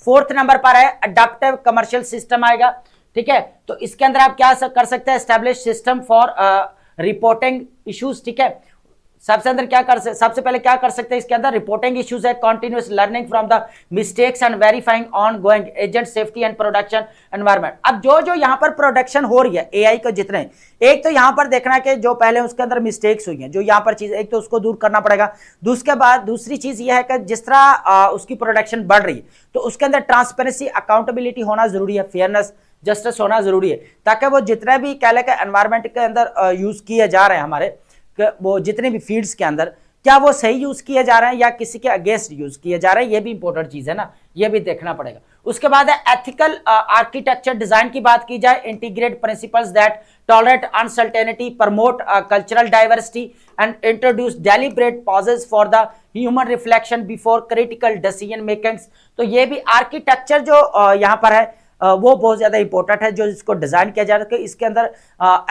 फोर्थ नंबर पर है अडैप्टिव कमर्शियल सिस्टम आएगा। ठीक है, तो इसके अंदर आप क्या कर सकते हैं, establish system for reporting issues. ठीक है, सबसे पहले क्या कर सकते हैं इसके अंदर, रिपोर्टिंग इश्यूज है, continuous learning from the mistakes and verifying on going agent safety and production environment. अब जो यहाँ पर प्रोडक्शन हो रही है एआई को जितने, एक तो यहाँ पर देखना है कि जो पहले उसके अंदर मिस्टेक्स हुई हैं, जो यहाँ पर चीज, एक तो उसको दूर करना पड़ेगा। उसके बाद दूसरी चीज यह है कि जिस तरह उसकी प्रोडक्शन बढ़ रही है तो उसके अंदर ट्रांसपेरेंसी, अकाउंटेबिलिटी होना जरूरी है, फेयरनेस, जस्टिस होना जरूरी है, ताकि वो जितने भी कह लें एनवायरमेंट के अंदर यूज किए जा रहे हैं हमारे, वो जितने भी फील्ड्स के अंदर, क्या वो सही यूज किए जा रहे हैं या किसी के अगेंस्ट यूज किए जा रहे हैं, ये भी इंपॉर्टेंट चीज है ना, ये भी देखना पड़ेगा। उसके बाद है एथिकल आर्किटेक्चर डिजाइन की बात की जाए, integrate principles that tolerate uncertainty, promote cultural diversity and introduce deliberate pauses for the human reflection before critical decision makings. तो ये भी आर्किटेक्चर जो यहाँ पर है वो बहुत ज्यादा इंपॉर्टेंट है, जो इसको डिजाइन किया जा रहा है, इसके अंदर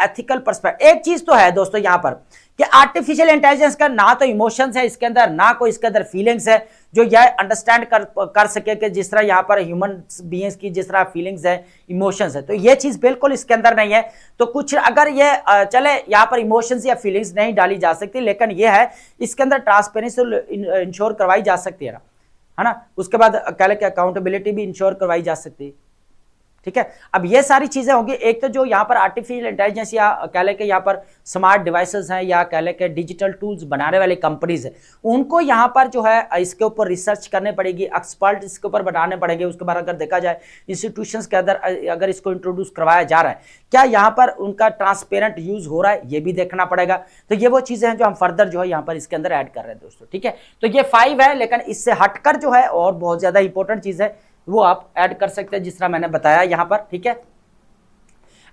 एथिकल पर्सपेक्टिव। एक चीज तो है दोस्तों यहाँ पर कि आर्टिफिशियल इंटेलिजेंस का ना तो इमोशंस है इसके अंदर, ना कोई इसके अंदर फीलिंग्स है जो यह अंडरस्टैंड कर सके कि जिस तरह यहाँ पर ह्यूमन बीइंग्स की जिस तरह फीलिंग्स है, इमोशंस है, तो ये चीज बिल्कुल इसके अंदर नहीं है। तो कुछ अगर ये चले यहाँ पर इमोशंस या फीलिंग्स नहीं डाली जा सकती, लेकिन ये है इसके अंदर ट्रांसपेरेंसी इंश्योर करवाई जा सकती है ना। उसके बाद कह लें कि अकाउंटेबिलिटी भी इंश्योर करवाई जा सकती है। ठीक है, अब ये सारी चीजें होंगी। एक तो जो यहाँ पर आर्टिफिशियल इंटेलिजेंस या कह लें कि यहाँ पर स्मार्ट डिवाइसेस हैं या कह लें कि डिजिटल टूल्स बनाने वाली कंपनीज है, उनको यहाँ पर जो है इसके ऊपर रिसर्च करनी पड़ेगी, एक्सपर्ट इसके ऊपर बनाने पड़ेंगे। उसके बाद अगर देखा जाए इंस्टीट्यूशंस के अंदर अगर इसको इंट्रोड्यूस करवाया जा रहा है, क्या यहाँ पर उनका ट्रांसपेरेंट यूज हो रहा है, ये भी देखना पड़ेगा। तो ये वो चीजें हैं जो हम फर्दर जो है यहाँ पर इसके अंदर ऐड कर रहे हैं दोस्तों। ठीक है, तो ये 5 है, लेकिन इससे हटकर जो है और बहुत ज्यादा इंपॉर्टेंट चीज है वो आप ऐड कर सकते हैं जिस तरह मैंने बताया यहां पर। ठीक है,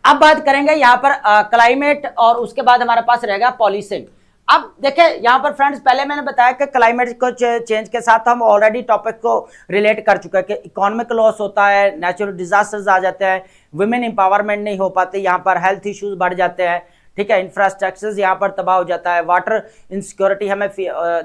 अब बात करेंगे यहां पर क्लाइमेट, और उसके बाद हमारे पास रहेगा पॉलिसिंग। अब देखें यहां पर फ्रेंड्स, पहले मैंने बताया कि क्लाइमेट को चेंज के साथ हम ऑलरेडी टॉपिक को रिलेट कर चुके हैं कि इकोनॉमिक लॉस होता है, नेचुरल डिजास्टर्स आ जाते हैं, वुमेन एम्पावरमेंट नहीं हो पाती, यहाँ पर हेल्थ इश्यूज बढ़ जाते हैं। ठीक है, इंफ्रास्ट्रक्चर यहाँ पर तबाह हो जाता है, वाटर इनसिक्योरिटी हमें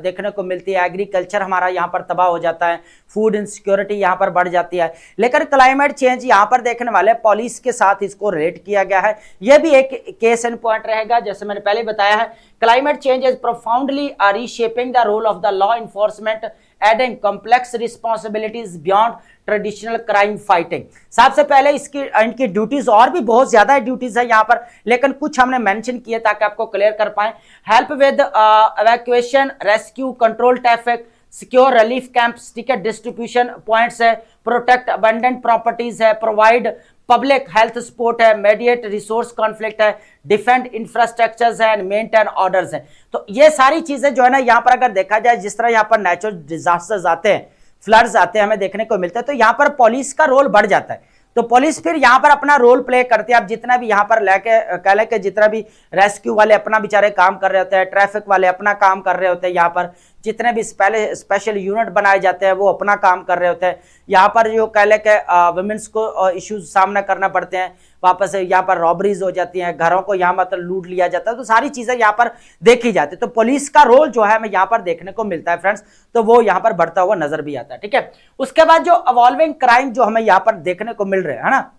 देखने को मिलती है, एग्रीकल्चर हमारा यहाँ पर तबाह हो जाता है, फूड इनसिक्योरिटी यहाँ पर बढ़ जाती है। लेकिन क्लाइमेट चेंज यहाँ पर देखने वाले पॉलिसी के साथ इसको रिलेट किया गया है, यह भी एक केस एंड पॉइंट रहेगा। जैसे मैंने पहले बताया है, climate change is profoundly reshaping the role of the law enforcement, adding complex responsibilities beyond traditional crime fighting. सबसे पहले इनकी ड्यूटीज और भी बहुत ज्यादा ड्यूटीज है यहाँ पर, लेकिन कुछ हमने मेंशन किए ताकि आपको क्लियर कर पाए। Help with evacuation, rescue, control traffic, secure relief camps, ठीक है, डिस्ट्रीब्यूशन पॉइंट्स है, प्रोटेक्ट अबंडेंट प्रॉपर्टीज है, प्रोवाइड पब्लिक हेल्थ सपोर्ट है, मेडिएट रिसोर्स कॉन्फ्लिक्ट है, डिफेंड इंफ्रास्ट्रक्चर्स है एंड मेंटेन ऑर्डर्स है। तो ये सारी चीजें जो है ना यहाँ पर अगर देखा जाए, जिस तरह यहाँ पर नेचुरल डिजास्टर्स आते हैं, फ्लड्स आते हैं, हमें देखने को मिलता है, तो यहाँ पर पुलिस का रोल बढ़ जाता है। तो पुलिस फिर यहाँ पर अपना रोल प्ले करती है। आप जितना भी यहाँ पर लेके कह लेके जितना भी रेस्क्यू वाले अपना बेचारे काम कर रहे होते हैं, ट्रैफिक वाले अपना काम कर रहे होते हैं, यहाँ पर जितने भी स्पेशल यूनिट बनाए जाते हैं वो अपना काम कर रहे होते हैं। यहाँ पर जो कह लेके वुमेन्स को इश्यूज सामना करना पड़ते हैं, वापस यहाँ पर रॉबरीज हो जाती हैं, घरों को यहाँ मतलब लूट लिया जाता है, तो सारी चीजें यहाँ पर देखी जाती है। तो पुलिस का रोल जो है हमें यहाँ पर देखने को मिलता है फ्रेंड्स, तो वो यहाँ पर बढ़ता हुआ नजर भी आता है। ठीक है, उसके बाद जो इवॉल्विंग क्राइम जो हमें यहाँ पर देखने को मिल रहे हैं, है ना,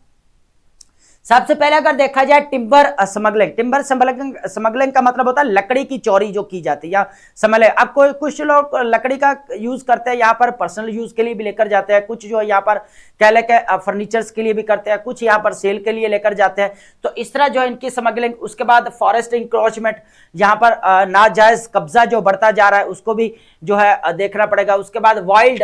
सबसे पहले अगर देखा जाए टिम्बर स्मगलिंग। टिम्बर स्मगलिंग का मतलब होता है लकड़ी की चोरी जो की जाती है या स्मगलिंग। अब कोई कुछ लोग लकड़ी का यूज करते हैं यहाँ पर पर्सनल यूज के लिए भी लेकर जाते हैं, कुछ जो है यहाँ पर कह लेके फर्नीचर्स के लिए भी करते हैं, कुछ यहाँ पर सेल के लिए लेकर जाते हैं। तो इस तरह जो है इनकी स्मगलिंग। उसके बाद फॉरेस्ट इंक्रोचमेंट, यहाँ पर नाजायज कब्जा जो बढ़ता जा रहा है उसको भी जो है देखना पड़ेगा। उसके बाद वाइल्ड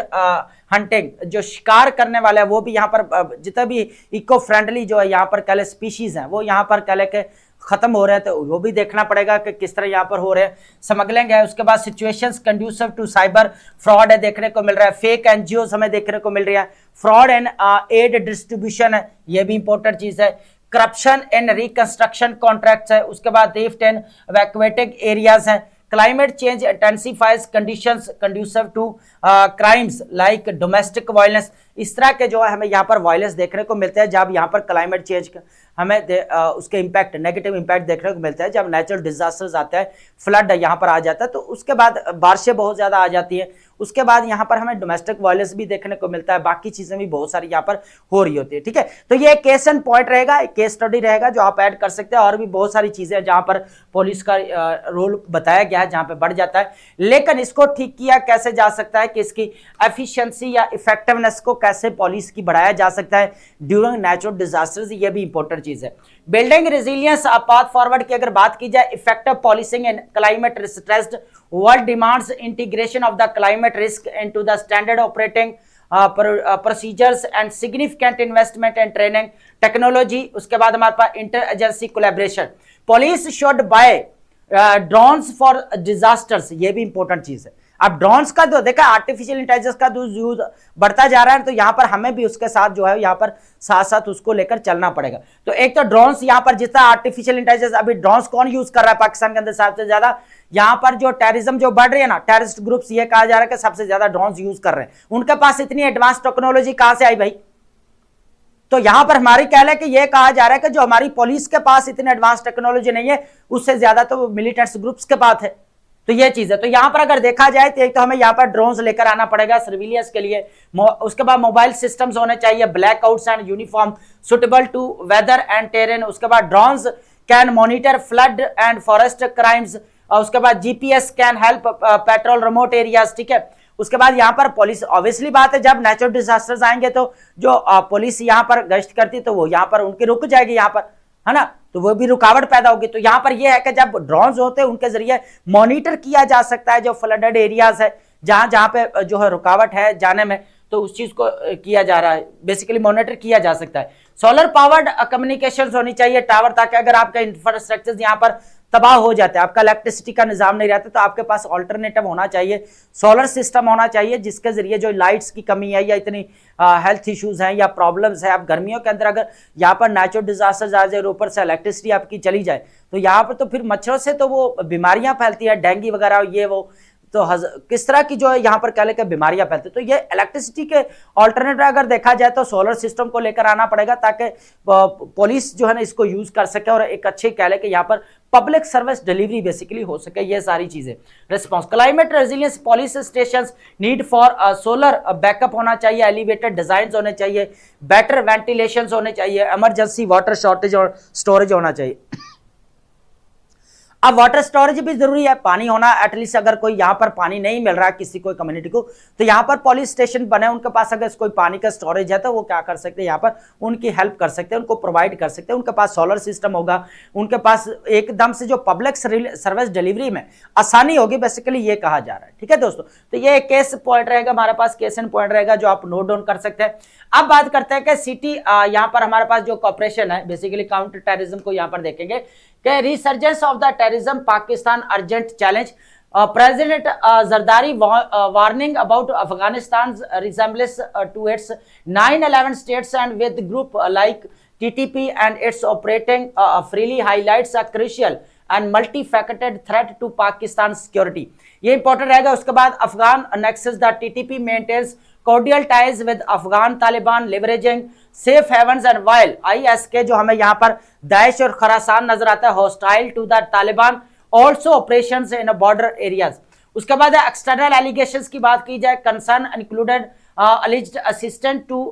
हंटिंग, जो शिकार करने वाला है वो भी यहाँ पर जितना भी इको फ्रेंडली जो है यहाँ पर कह ले स्पीशीज हैं वो यहाँ पर कह ले के खत्म हो रहे हैं, तो वो भी देखना पड़ेगा कि किस तरह यहाँ पर हो रहे हैं। स्मगलिंग है। उसके बाद situations conducive to cyber fraud है, देखने को मिल रहा है। फेक एनजीओस हमें देखने को मिल रही है। फ्रॉड एंड एड डिस्ट्रीब्यूशन है, ये भी इंपॉर्टेंट चीज है। करप्शन एंड रिकंस्ट्रक्शन कॉन्ट्रैक्ट्स है। उसके बाद थेफ्ट एंड इवैक्यूएटेड एरियाज है। Climate change intensifies conditions conducive to crimes like domestic violence। इस तरह के जो है हमें यहाँ पर वायलेंस देखने को मिलते हैं जब यहाँ पर क्लाइमेट चेंज हमें उसके इम्पैक्ट, नेगेटिव इम्पैक्ट देखने को मिलता है। जब नेचुरल डिजास्टर्स आते हैं, फ्लड यहाँ पर आ जाता है, तो उसके बाद बारिशें बहुत ज़्यादा आ जाती है। उसके बाद यहाँ पर हमें डोमेस्टिक वायलेंस भी देखने को मिलता है, बाकी चीज़ें भी बहुत सारी यहाँ पर हो रही होती है। ठीक है, तो ये एक केस एंड पॉइंट रहेगा, एक केस स्टडी रहेगा जो आप ऐड कर सकते हैं। और भी बहुत सारी चीज़ें जहाँ पर पुलिस का रोल बताया गया है, जहाँ पर बढ़ जाता है। लेकिन इसको ठीक किया कैसे जा सकता है कि इसकी एफिशिएंसी या इफेक्टिवनेस को कैसे पुलिस की बढ़ाया जा सकता है ड्यूरिंग नेचुरल डिजास्टर्स, ये भी इंपॉर्टेंट चीज है। बिल्डिंग रेजिलियंस पाथ फॉरवर्ड की अगर बात की जाए, effective policing and climate stressed world demands integration of the climate risk into the standard operating procedures and significant investment and training technology. उसके बाद हमारे पास inter agency collaboration. Police should buy drones for disasters, ये भी important चीज है। अब drones का जो देखा आर्टिफिशियल इंटेलिजेंस का यूज बढ़ता जा रहा है, तो यहाँ पर हमें भी उसके साथ जो है यहाँ पर साथ साथ उसको लेकर चलना पड़ेगा। तो एक तो ड्रोन्स, यहाँ पर जितना आर्टिफिशियल इंटेलिजेंस, अभी ड्रोन्स कौन यूज कर रहा है पाकिस्तान के अंदर सबसे ज्यादा? यहाँ पर जो टेररिज्म जो बढ़ रही है ना, टेररिस्ट ग्रुप्स, ये कहा जा रहा है कि सबसे ज्यादा ड्रोन्स यूज कर रहे हैं। उनके पास इतनी एडवांस टेक्नोलॉजी कहां से आई भाई? तो यहां पर हमारी कह है कि यह कहा जा रहा है कि जो हमारी पुलिस के पास इतनी एडवांस टेक्नोलॉजी नहीं है, उससे ज्यादा तो मिलिटेंट्स ग्रुप्स के पास है। तो ये चीज है। तो यहां पर अगर देखा जाए तो एक तो हमें यहां पर ड्रोन्स लेकर आना पड़ेगा सर्विलियंस के लिए। उसके बाद मोबाइल सिस्टम्स होने चाहिए, blackouts and uniform suitable to weather and terrain. उसके बाद drones can monitor flood and forest crimes. और उसके बाद GPS can help patrol remote areas. ठीक है, उसके बाद यहाँ पर पुलिस, ऑब्वियसली बात है, जब नेचुरल डिजास्टर्स आएंगे तो जो पुलिस यहाँ पर गश्त करती तो वो यहाँ पर उनकी रुक जाएगी यहाँ पर, है ना, तो वो भी रुकावट पैदा होगी। तो यहाँ पर ये है कि जब ड्रोन्स होते हैं उनके जरिए मॉनिटर किया जा सकता है जो फ्लडेड एरियाज है, जहां जहां पे जो है रुकावट है जाने में, तो उस चीज को किया जा रहा है, बेसिकली मॉनिटर किया जा सकता है। सोलर पावर्ड कम्युनिकेशन होनी चाहिए टावर, ताकि अगर आपका इंफ्रास्ट्रक्चर यहाँ पर तबाह हो जाता है, आपका इलेक्ट्रिसिटी का निजाम नहीं रहता, तो आपके पास ऑल्टरनेटिव होना चाहिए, सोलर सिस्टम होना चाहिए, जिसके जरिए जो लाइट्स की कमी है या इतनी हेल्थ इश्यूज हैं या प्रॉब्लम्स है, आप गर्मियों के अंदर अगर यहाँ पर नेचुरल डिजास्टर्स आ जाए, ऊपर से इलेक्ट्रिसिटी आपकी चली जाए, तो यहाँ पर तो फिर मच्छरों से तो वो बीमारियां फैलती है, डेंगू वगैरह ये वो, तो किस तरह की जो है यहाँ पर क्या लेकर बीमारियां फैलती है। तो ये इलेक्ट्रिसिटी के ऑल्टरनेटिव अगर देखा जाए तो सोलर सिस्टम को लेकर आना पड़ेगा, ताकि पुलिस जो है ना इसको यूज कर सके और एक अच्छे क्या लेके यहाँ पर पब्लिक सर्विस डिलीवरी बेसिकली हो सके। ये सारी चीजें response, climate resilience, police station need for solar backup होना चाहिए, एलिवेटेड डिजाइन होने चाहिए, बेटर वेंटिलेशन होने चाहिए, इमरजेंसी वाटर शॉर्टेज और स्टोरेज होना चाहिए। अब वाटर स्टोरेज भी जरूरी है, पानी होना एटलीस्ट, अगर कोई यहाँ पर पानी नहीं मिल रहा है किसी कोई कम्युनिटी को, तो यहाँ पर पुलिस स्टेशन बने, उनके पास अगर कोई पानी का स्टोरेज है तो वो क्या कर सकते हैं, यहाँ पर उनकी हेल्प कर सकते हैं, उनको प्रोवाइड कर सकते हैं, उनके पास सोलर सिस्टम होगा, उनके पास एकदम से जो पब्लिक सर्विस डिलीवरी में आसानी होगी, बेसिकली ये कहा जा रहा है। ठीक है दोस्तों, तो ये केस पॉइंट रहेगा हमारे पास, केस एंड पॉइंट रहेगा जो आप नोट डाउन कर सकते हैं। अब बात करते हैं कि सिटी, यहाँ पर हमारे पास जो कॉपरेशन है बेसिकली काउंटर टेररिज्म को यहाँ पर देखेंगे कि resurgence of the terrorism Pakistan urgent challenge, president Zardari warning about Afghanistan resemblance to its 9/11 states and with group like TTP and its operating freely highlights a crucial and multifaceted threat to Pakistan's security. ये important रहेगा। उसके बाद Afghan nexus, the TTP maintains cordial ties with Afghan Taliban leveraging safe havens and while ISK जो हमें यहाँ पर Daesh और खरासान नजर आता है hostile to the Taliban also operations in border areas. उसके बाद एक्सटर्नल एलिगेशंस की बात की जाए, concern included alleged assistant to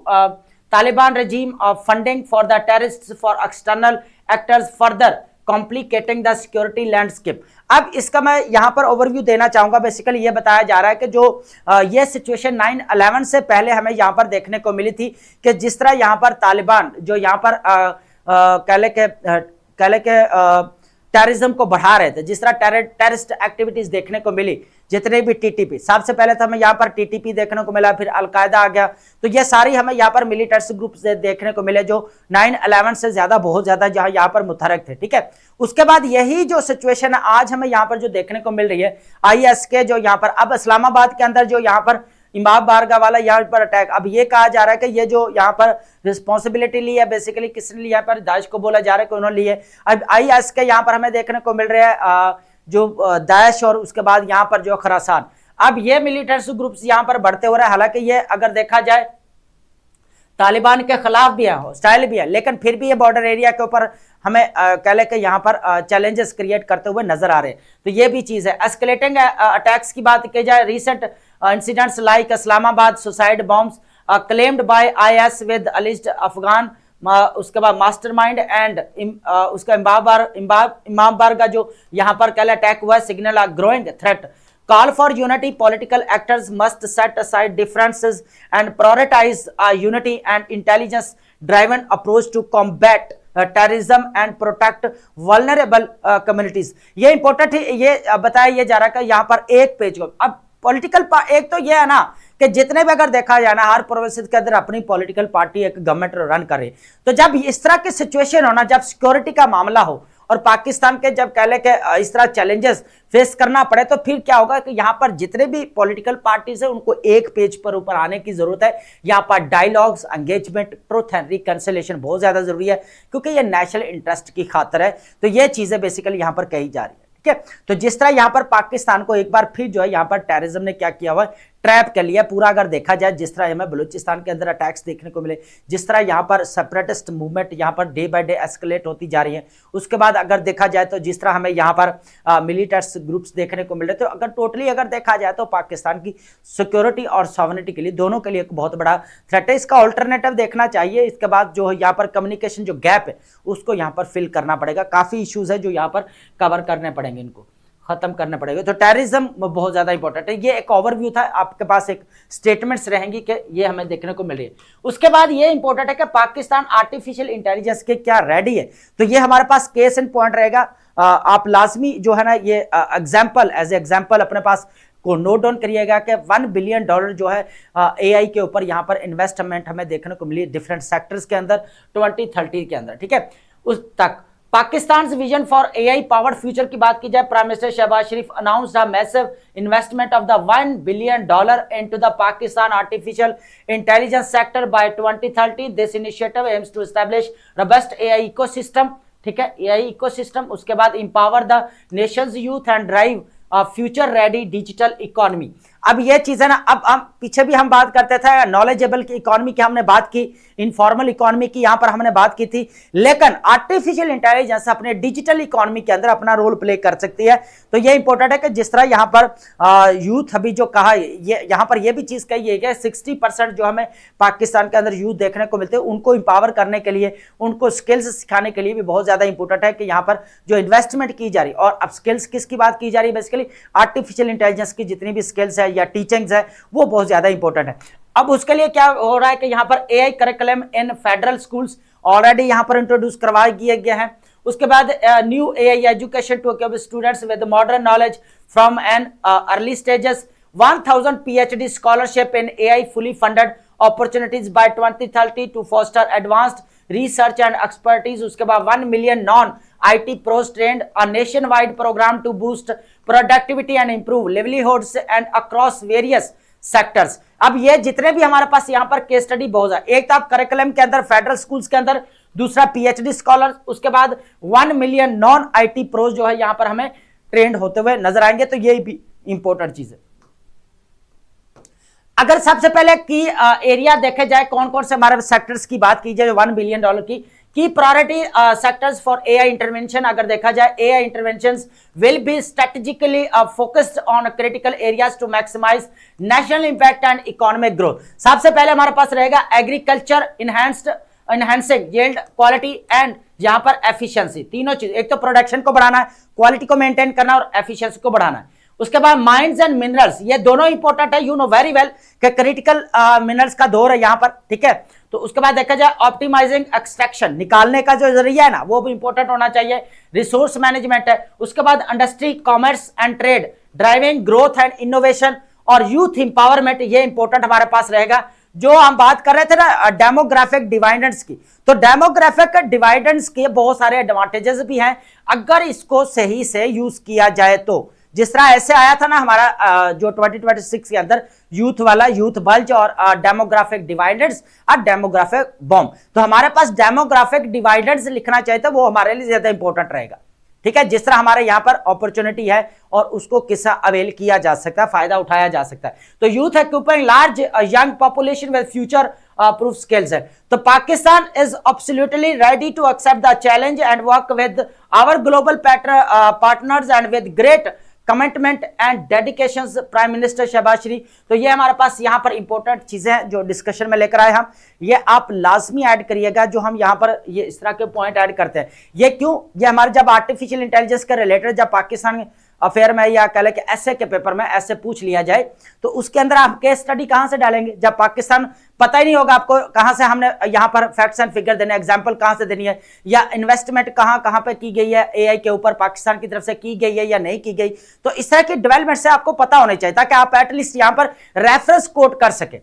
Taliban regime of funding for the terrorists for external actors further complicating the security landscape. अब इसका मैं यहाँ पर ओवरव्यू देना चाहूंगा। बेसिकली ये बताया जा रहा है कि जो ये सिचुएशन 9/11 से पहले हमें यहाँ पर देखने को मिली थी कि जिस तरह यहाँ पर तालिबान जो यहाँ पर कह ले के टेररिज्म को बढ़ा रहे थे, जिस तरह टेररिस्ट एक्टिविटीज देखने को मिली, जितने भी TTP, सबसे पहले तो हमें यहाँ पर TTP देखने को मिला, फिर अलकायदा आ गया, तो ये सारी हमें यहाँ पर मिलिटेंट्स ग्रुप से देखने को मिले जो 9/11 से ज्यादा बहुत ज्यादा जहाँ यहाँ पर मुतहरक थे। ठीक है, उसके बाद यही जो सिचुएशन है आज हमें यहाँ पर जो देखने को मिल रही है ISK जो यहाँ पर अब इस्लामाबाद के अंदर जो यहाँ पर इमाम बारगाह वाला यहाँ पर अटैक, अब ये कहा जा रहा है कि ये जो यहाँ पर रिस्पॉन्सिबिलिटी ली है बेसिकली किसने लिया, पर दाइश को बोला जा रहा है कि उन्होंने ली है। अब ISK यहाँ पर हमें देखने को मिल रहा है जो दाइश और उसके बाद यहाँ पर जो खरासान, अब ये मिलिटेंट्स ग्रुप्स यहाँ पर बढ़ते हो रहे हैं। हालांकि ये अगर देखा जाए तालिबान के खिलाफ भी है, हॉस्टाइल भी है, लेकिन फिर भी ये बॉर्डर एरिया के ऊपर हमें कह ले कि यहाँ पर चैलेंजेस क्रिएट करते हुए नजर आ रहे हैं, तो ये भी चीज है। एस्केलेटिंग अटैक्स की बात की जाए, recent incidents like Islamabad suicide bombs claimed by IS with alleged Afghan, उसके बाद मास्टरमाइंड एंड उसका इमाम बारगाह जो यहाँ पर कल अटैक हुआ, signal a growing threat, call for unity, political actors must set aside differences and prioritise unity and intelligence driven approach to combat terrorism and protect vulnerable communities. ये इंपॉर्टेंट है, ये बताया ये जा रहा है कि यहाँ पर एक पेज को अब पॉलिटिकल एक तो ये है ना कि जितने भी अगर देखा जाए ना हर प्रोविंस के अंदर अपनी पॉलिटिकल पार्टी एक गवर्नमेंट रन करे, तो जब इस तरह की सिचुएशन हो ना, जब सिक्योरिटी का मामला हो और पाकिस्तान के जब कह ले के इस तरह चैलेंजेस फेस करना पड़े, तो फिर क्या होगा कि यहाँ पर जितने भी पॉलिटिकल पार्टीज है उनको एक पेज पर ऊपर आने की जरूरत है। यहाँ पर dialogues, engagement, truth and reconciliation बहुत ज्यादा जरूरी है, क्योंकि ये नेशनल इंटरेस्ट की खातिर है। तो ये चीजें बेसिकली यहाँ पर कही जा रही है। ठीक है, तो जिस तरह यहाँ पर पाकिस्तान को एक बार फिर जो है यहाँ पर टेररिज्म ने क्या किया हुआ है, ट्रैप कर लिया पूरा। अगर देखा जाए जिस तरह हमें बलूचिस्तान के अंदर अटैक्स देखने को मिले, जिस तरह यहाँ पर सेपरेटिस्ट मूवमेंट यहाँ per day by day escalate होती जा रही है, उसके बाद अगर देखा जाए तो जिस तरह हमें यहाँ पर मिलिटेंट्स ग्रुप्स देखने को मिल रहे, तो अगर टोटली अगर देखा जाए तो पाकिस्तान की सिक्योरिटी और सॉवरेनिटी के लिए, दोनों के लिए एक बहुत बड़ा थ्रेट है। इसका ऑल्टरनेटिव देखना चाहिए। इसके बाद जो यहाँ पर कम्युनिकेशन जो गैप है उसको यहाँ पर फिल करना पड़ेगा। काफी इश्यूज है जो यहाँ पर कवर करने पड़ेंगे, इनको खत्म करने पड़ेगा। तो टेररिज्म बहुत ज्यादा इंपॉर्टेंट है। ये एक ओवरव्यू था, आपके पास एक स्टेटमेंट्स रहेंगी कि ये हमें देखने को मिल रही है। उसके बाद ये इंपॉर्टेंट है कि पाकिस्तान आर्टिफिशियल इंटेलिजेंस के क्या रेडी है, तो ये हमारे पास केस एंड पॉइंट रहेगा। आप लाजमी जो है ना ये एग्जाम्पल एज एग्जाम्पल अपने पास को नोट डाउन करिएगा कि $1 बिलियन जो है AI के ऊपर यहाँ पर इन्वेस्टमेंट हमें देखने को मिली डिफरेंट सेक्टर्स के अंदर 2030 के अंदर। ठीक है, उस तक Pakistan vision for AI powered future की बात की जाए, prime minister Shahbaz Sharif announced a massive investment of the $1 billion into the Pakistan artificial intelligence sector by 2030। This initiative aims to establish robust AI ecosystem. ठीक है, AI इकोसिस्टम। उसके बाद empower the nations youth and drive future ready digital economy. अब ये चीज है ना, अब हम पीछे भी हम बात करते थे नॉलेजेबल की इकोनॉमी की, हमने बात की इनफॉर्मल इकोनॉमी की, यहां पर हमने बात की थी, लेकिन आर्टिफिशियल इंटेलिजेंस अपने डिजिटल इकोनॉमी के अंदर अपना रोल प्ले कर सकती है। तो ये इंपॉर्टेंट है कि जिस तरह यहां पर यूथ अभी जो कहा, ये यहां पर ये भी चीज कही है कि 60% जो हमें पाकिस्तान के अंदर यूथ देखने को मिलते हैं, उनको इंपावर करने के लिए, उनको स्किल्स सिखाने के लिए भी बहुत ज्यादा इंपॉर्टेंट है कि यहां पर जो इन्वेस्टमेंट की जा रही है। और अब स्किल्स किसकी बात की जा रही है, बेसिकली आर्टिफिशियल इंटेलिजेंस की जितनी भी स्किल्स है या टीचिंग्स है वो बहुत ज्यादा इंपॉर्टेंट है। अब उसके लिए क्या हो रहा है कि यहां पर AI curriculum in federal schools already यहां पर इंट्रोड्यूस करवा दिया गया है। उसके बाद new AI education to equip students with modern knowledge from an early stages, 1000 PhD scholarship in AI fully funded opportunities by 2030 to foster advanced research and expertise. उसके बाद 1 million non IT pros trained, a nationwide program to boost productivity and improve livelihoods and across various sectors। अब ये जितने भी हमारे पास यहाँ पर case study बहुत है, एक तो आप करिकुलम के अंदर फेडरल स्कूल्स के अंदर, दूसरा PhD स्कॉलर, उसके बाद 1 मिलियन नॉन IT प्रोज जो है यहाँ पर हमें ट्रेंड होते हुए नजर आएंगे। तो ये भी इंपॉर्टेंट चीज है। अगर सबसे पहले की एरिया देखे जाए, कौन कौन से हमारे सेक्टर्स की बात की जाए, $1 बिलियन की priority sectors for AI intervention अगर देखा जाए, AI interventions will be strategically focused on critical areas to maximise national impact and economic growth. सबसे पहले हमारे पास रहेगा agriculture, enhancing yield, quality and यहां पर एफिशिएंसी। तीनों चीज, एक तो प्रोडक्शन को बढ़ाना है, क्वालिटी को मेंटेन करना और एफिशिएंसी को बढ़ाना है। उसके बाद माइंस एंड मिनरल्स, ये दोनों इंपॉर्टेंट है, यू नो वेरी वेल कि क्रिटिकल मिनरल्स का दौर है यहां पर, ठीक है। तो उसके बाद देखा जाए ऑप्टिमाइजिंग एक्सट्रैक्शन, निकालने का जो जरिया है ना वो भी इंपॉर्टेंट होना चाहिए। रिसोर्स मैनेजमेंट है। उसके बाद industry, commerce and trade, driving growth and innovation और यूथ इंपावरमेंट, ये इंपॉर्टेंट हमारे पास रहेगा। जो हम बात कर रहे थे ना डेमोग्राफिक डिवाइडेंड्स की, तो डेमोग्राफिक डिवाइडेंड्स के बहुत सारे एडवांटेजेस भी हैं अगर इसको सही से यूज किया जाए तो। जिस तरह ऐसे आया था ना हमारा जो 2026 के अंदर यूथ वाला, यूथ बल्ज और डेमोग्राफिक डिवाइडेंड्स और डेमोग्राफिक बॉम्ब, तो हमारे पास डेमोग्राफिक डिवाइडेंड्स लिखना चाहिए था, वो हमारे लिए ज्यादा इंपॉर्टेंट रहेगा, ठीक है। जिस तरह हमारे यहाँ पर अपॉर्चुनिटी है और उसको किसा अवेल किया जा सकता है, फायदा उठाया जा सकता है। तो youth occupying large young population with future proof skills है। तो Pakistan is absolutely ready to accept the challenge and work with our global partners and with great commitment and dedication, prime minister Shahbaz Sharif. तो ये हमारे पास यहाँ पर इंपॉर्टेंट चीजें जो discussion में लेकर आए हम, ये आप लाजमी ऐड करिएगा। जो हम यहाँ पर ये इस तरह के पॉइंट ऐड करते हैं, ये क्यों, ये हमारे जब आर्टिफिशियल इंटेलिजेंस के रिलेटेड जब पाकिस्तान अफेयर में या कह लें कि ऐसे के पेपर में ऐसे पूछ लिया जाए, तो उसके अंदर आप केस स्टडी कहां से डालेंगे जब पाकिस्तान पता ही नहीं होगा आपको कहां से हमने यहां पर फैक्ट्स एंड फिगर देने, एग्जांपल कहां से देनी है, या इन्वेस्टमेंट कहां कहां पे की गई है एआई के ऊपर पाकिस्तान की तरफ से की गई है या नहीं की गई। तो इस तरह की डेवलपमेंट से आपको पता होना चाहिए ताकि आप एटलीस्ट यहां पर रेफरेंस कोट कर सके,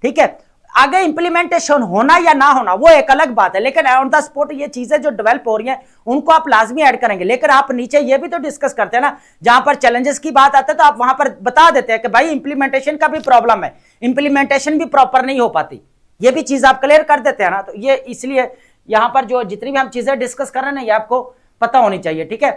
ठीक है। आगे इंप्लीमेंटेशन होना या ना होना वो एक अलग बात है, लेकिन ऑन द स्पॉट ये चीजें जो डेवलप हो रही हैं उनको आप लाजमी ऐड करेंगे। लेकिन आप नीचे ये भी तो डिस्कस करते हैं ना, जहां पर चैलेंजेस की बात आती है तो आप वहां पर बता देते हैं कि भाई इंप्लीमेंटेशन का भी प्रॉब्लम है, इंप्लीमेंटेशन भी प्रॉपर नहीं हो पाती, ये भी चीज आप क्लियर कर देते हैं ना। तो ये इसलिए यहां पर जो जितनी भी हम चीजें डिस्कस कर रहे हैं ना, ये आपको पता होनी चाहिए, ठीक है।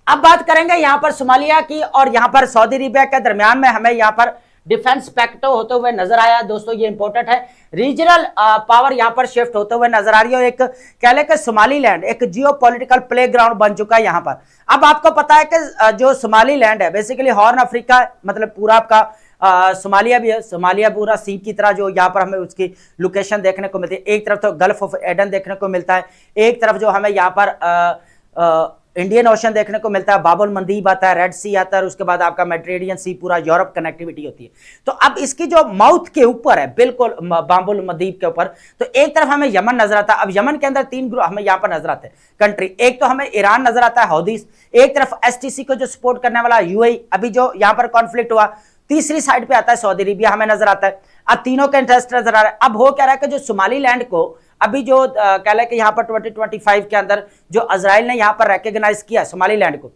अब बात करेंगे यहां पर सोमालिया की और यहां पर सऊदी अरेबिया के दरमियान में हमें यहां पर डिफेंस पैक्ट होते हुए नजर आया। दोस्तों ये इंपॉर्टेंट है, रीजनल पावर यहां पर शिफ्ट होते हुए नजर आ रही है। एक कह ले कि सोमालीलैंड एक जियोपॉलिटिकल प्लेग्राउंड बन चुका है यहां पर। अब आपको पता है कि जो सोमालीलैंड है बेसिकली हॉर्न अफ्रीका, मतलब पूरा आपका सोमालिया भी है, सोमालिया पूरा सी की तरह जो यहाँ पर हमें उसकी लोकेशन देखने को मिलती है। एक तरफ तो गल्फ ऑफ एडन देखने को मिलता है, एक तरफ जो हमें यहाँ पर इंडियन ओशन देखने को मिलता है, बाबुल मंदीब आता है, रेड सी आता है, उसके बाद आपका मेडिटेरेनियन सी, पूरा यूरोप कनेक्टिविटी होती है। तो अब इसकी जो माउथ के ऊपर है, बिल्कुल बाबुल मंदीब के ऊपर, तो एक तरफ हमें यमन नजर आता है। अब यमन के अंदर 3 ग्रुप हमें यहाँ पर नजर आते हैं कंट्री, एक तो हमें ईरान नजर आता है हौदीस, एक तरफ एसटीसी को जो सपोर्ट करने वाला यूएई, अभी जो यहाँ पर कॉन्फ्लिक्ट हुआ, तीसरी साइड पे आता है सऊदी अरेबिया हमें नजर आता है। अब तीनों के इंटरेस्ट नजर आ रहा है। अब हो क्या रहा है कि जो सोमालीलैंड को अभी जो कह लें कि यहाँ पर 2025 के अंदर जो इजराइल ने यहाँ पर रिकॉग्नाइज किया सोमालीलैंड को,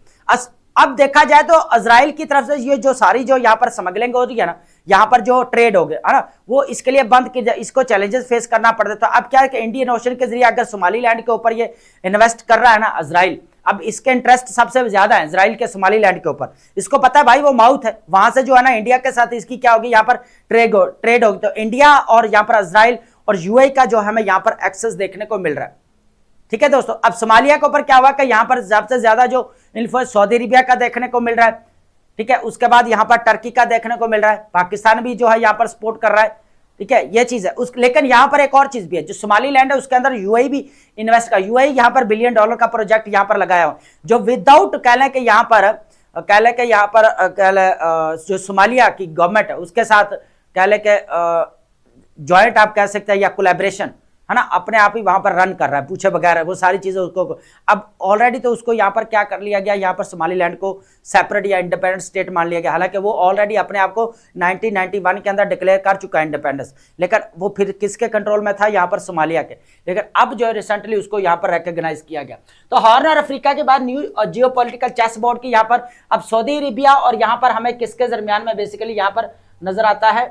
अब देखा जाए तो इजराइल की तरफ से ये जो सारी जो यहाँ पर स्मगलिंग हो रही है ना, यहाँ पर जो ट्रेड हो गया है ना, वो इसके लिए बंद की, इसको चैलेंजेस फेस करना पड़ता है। तो अब क्या है कि इंडियन ओशन के जरिए अगर सोमालीलैंड के ऊपर ये इन्वेस्ट कर रहा है ना इजराइल, अब इसके इंटरेस्ट सबसे ज्यादा है इजराइल के सोमालीलैंड के ऊपर। इसको पता है भाई वो माउथ है, वहां से जो है ना इंडिया के साथ इसकी क्या होगी, यहाँ पर ट्रेड होगी। तो इंडिया और यहाँ पर इजराइल और यूएई का जो हमें यहाँ पर एक्सेस देखने को मिल रहा है। ठीक है दोस्तों, अब सोमालिया के ऊपर क्या हुआ कि यहाँ पर सबसे ज्यादा जो इन्फ्लुएंस सऊदी अरेबिया का देखने को मिल रहा है। ठीक है, उसके बाद यहाँ पर टर्की का देखने को मिल रहा है, पाकिस्तान भी जो है यहाँ पर सपोर्ट कर रहा है। ठीक है, ये चीज है लेकिन यहाँ पर एक और चीज भी है, जो सोमालीलैंड है उसके अंदर यूएई भी इन्वेस्ट कर, यूएई यहाँ पर $1 बिलियन का प्रोजेक्ट यहाँ पर लगाया हुआ, जो विदाउट कह लें कि यहाँ पर जो सोमालिया की गवर्नमेंट है उसके साथ कह लें कि ज्वाइंट आप कह सकते हैं या कोलैबोरेशन है ना, अपने आप ही वहां पर रन कर रहा है, पूछे बगैर वो सारी चीजें उसको। अब ऑलरेडी तो उसको यहाँ पर क्या कर लिया गया, यहाँ पर सोमालीलैंड को सेपरेट या इंडिपेंडेंट स्टेट मान लिया गया, हालांकि वो ऑलरेडी अपने आप को 1991 के अंदर डिक्लेयर कर चुका है इंडिपेंडेंस, लेकिन वो फिर किसके कंट्रोल में था, यहाँ पर सोमालिया के। लेकिन अब जो है रिसेंटली उसको यहाँ पर रिकॉग्नाइज किया गया। तो हॉर्न ऑफ अफ्रीका के बाद न्यू जियोपॉलिटिकल चेस बोर्ड की यहाँ पर अब सऊदी अरेबिया और यहाँ पर हमें किसके दरमियान में बेसिकली यहाँ पर नजर आता है,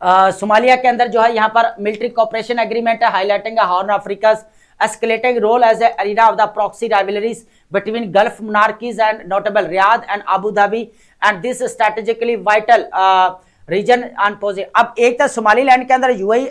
सोमालिया के अंदर जो है यहाँ पर मिलिट्री कोऑपरेशन एग्रीमेंट है, highlighting Horn of Africa's escalating role as a arena of the proxy rivalries between Gulf monarchies and notable Riyadh and Abu Dhabi and this strategically vital region on position। अब एक तो Somaliland के अंदर UAE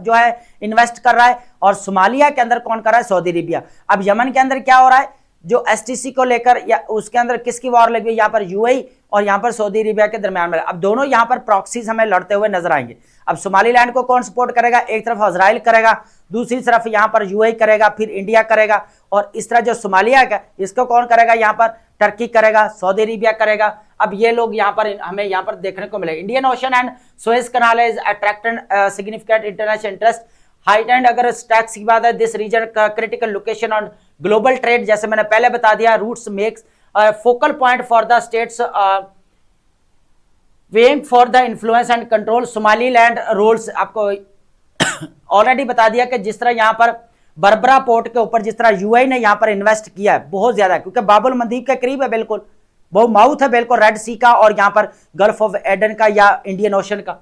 जो है invest कर रहा है और सोमालिया के अंदर कौन कर रहा है, सऊदी अरेबिया। अब यमन के अंदर क्या हो रहा है, जो एसटीसी को लेकर या उसके अंदर किसकी वॉर लगी, यहाँ पर यूएई और यहाँ पर सऊदी अरेबिया के दरमियान में। अब दोनों यहाँ पर प्रॉक्सीज हमें लड़ते हुए नजर आएंगे। अब सोमालीलैंड को कौन सपोर्ट करेगा, एक तरफ इजराइल करेगा, दूसरी तरफ यहाँ पर यूएई करेगा, फिर इंडिया करेगा, और इस तरह जो सोमालिया का इसको कौन करेगा, यहाँ पर टर्की करेगा, सऊदी अरेबिया करेगा। अब ये लोग यहाँ पर हमें यहाँ पर देखने को मिले। Indian Ocean and Suez Canal is attracted significant international interest heightened. अगर स्टैक्स की बात है, दिस रीजन का critical location on global trade, जैसे मैंने पहले बता दिया, routes makes focal point for the states vying for the influence and control Somaliland roles. आपको ऑलरेडी बता दिया कि जिस तरह यहाँ पर बरबरा पोर्ट के ऊपर जिस तरह यूएई ने यहाँ पर इन्वेस्ट किया है बहुत ज्यादा, क्योंकि बाबुल मंदीब के करीब है, बिल्कुल वो माउथ है बिल्कुल रेड सी का और यहाँ पर गल्फ ऑफ एडन का या इंडियन ओशन का।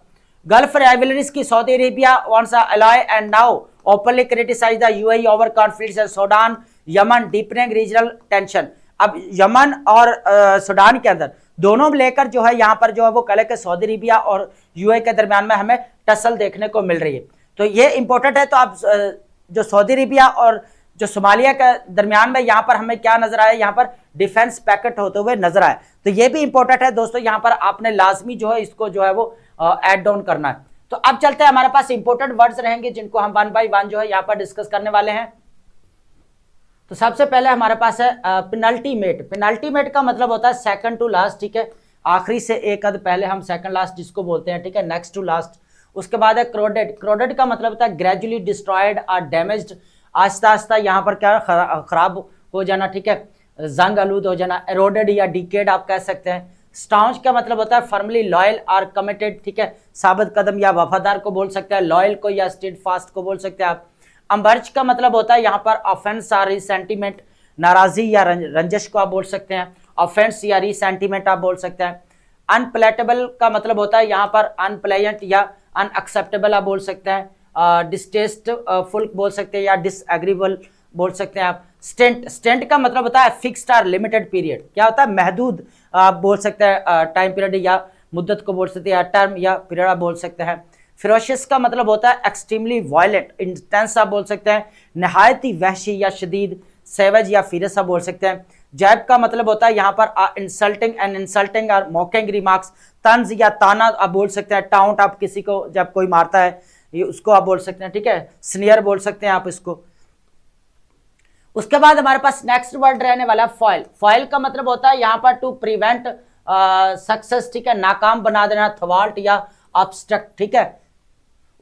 गल्फ राइवलरीज की Saudi Arabia wants a ally and now openly criticise the UAE over conflicts in Sudan Yemen deepening regional tension. अब यमन और सूडान के अंदर दोनों लेकर जो है यहाँ पर जो है वो कल के सऊदी अरेबिया और यूएई के दरमियान में हमें टसल देखने को मिल रही है। तो ये इंपॉर्टेंट है। तो आप जो सऊदी अरेबिया और जो सोमालिया के दरमियान में यहाँ पर हमें क्या नजर आया, यहाँ पर डिफेंस पैकेट होते हुए नजर आए। तो ये भी इंपॉर्टेंट है दोस्तों, यहाँ पर आपने लाजमी जो है इसको जो है वो ऐड डाउन करना है। तो अब चलते हैं, हमारे पास इंपॉर्टेंट वर्ड्स रहेंगे जिनको हम 1 बाय 1 जो है यहाँ पर डिस्कस करने वाले हैं। तो सबसे पहले हमारे पास है पेनल्टीमेट। पेनल्टीमेट का मतलब होता है सेकंड टू लास्ट, ठीक है, आखिरी से एक हद पहले हम सेकंड लास्ट जिसको बोलते हैं, ठीक है, नेक्स्ट टू लास्ट। उसके बाद है क्रोडेड। क्रोडेड का मतलब होता है ग्रेजुअली डिस्ट्रॉयड और डैमेज्ड, आस्ता आस्ता यहाँ पर क्या खराब हो जाना, ठीक है, जंग आलूद हो जाना। एरोडेड या डिकेड आप कह सकते हैं। स्टाउंच का मतलब होता है फर्मली लॉयल और कमिटेड, ठीक है, साबित कदम या वफादार को बोल सकते हैं, लॉयल को या स्टेड फास्ट को बोल सकते हैं आप। अम्बर्ज का मतलब होता है यहाँ पर ऑफेंस या रिसेंटिमेंट, नाराजी या रंजिश को आप बोल सकते हैं, ऑफेंस या रिसेंटिमेंट आप बोल सकते हैं। अनप्लेटेबल का मतलब होता है यहाँ पर अनप्लेजेंट या अनएक्सेप्टेबल आप बोल सकते हैं, डिस्टेस्टफुल बोल सकते हैं या डिसएग्रीबल बोल सकते हैं आप। स्टेंट, स्टेंट का मतलब होता है फिक्स्ड और लिमिटेड पीरियड, क्या होता है महदूद आप बोल सकते हैं, टाइम पीरियड या मुद्दत को बोल सकते हैं, टर्म या पीरियड आप बोल सकते हैं। फिरोशियस का मतलब होता है एक्सट्रीमली वायलेंट, इंटेंस आप बोल सकते हैं, नहायत ही वहशी या शदीद, सेवेज या फिरस आप बोल सकते हैं। जैब का मतलब होता है यहाँ पर इंसल्टिंग और मॉकिंग रिमार्क्स, तंज या ताना आप बोल सकते हैं, टाउंट आप किसी को जब कोई मारता है ये उसको आप बोल सकते हैं, ठीक है, स्नियर बोल सकते हैं आप इसको। उसके बाद हमारे पास नेक्स्ट वर्ड रहने वाला है फॉइल। फॉइल का मतलब होता है यहाँ पर टू प्रिवेंट सक्सेस, ठीक है, नाकाम बना देना, थवाल्ट या ऑब्स्ट्रक्ट, ठीक है।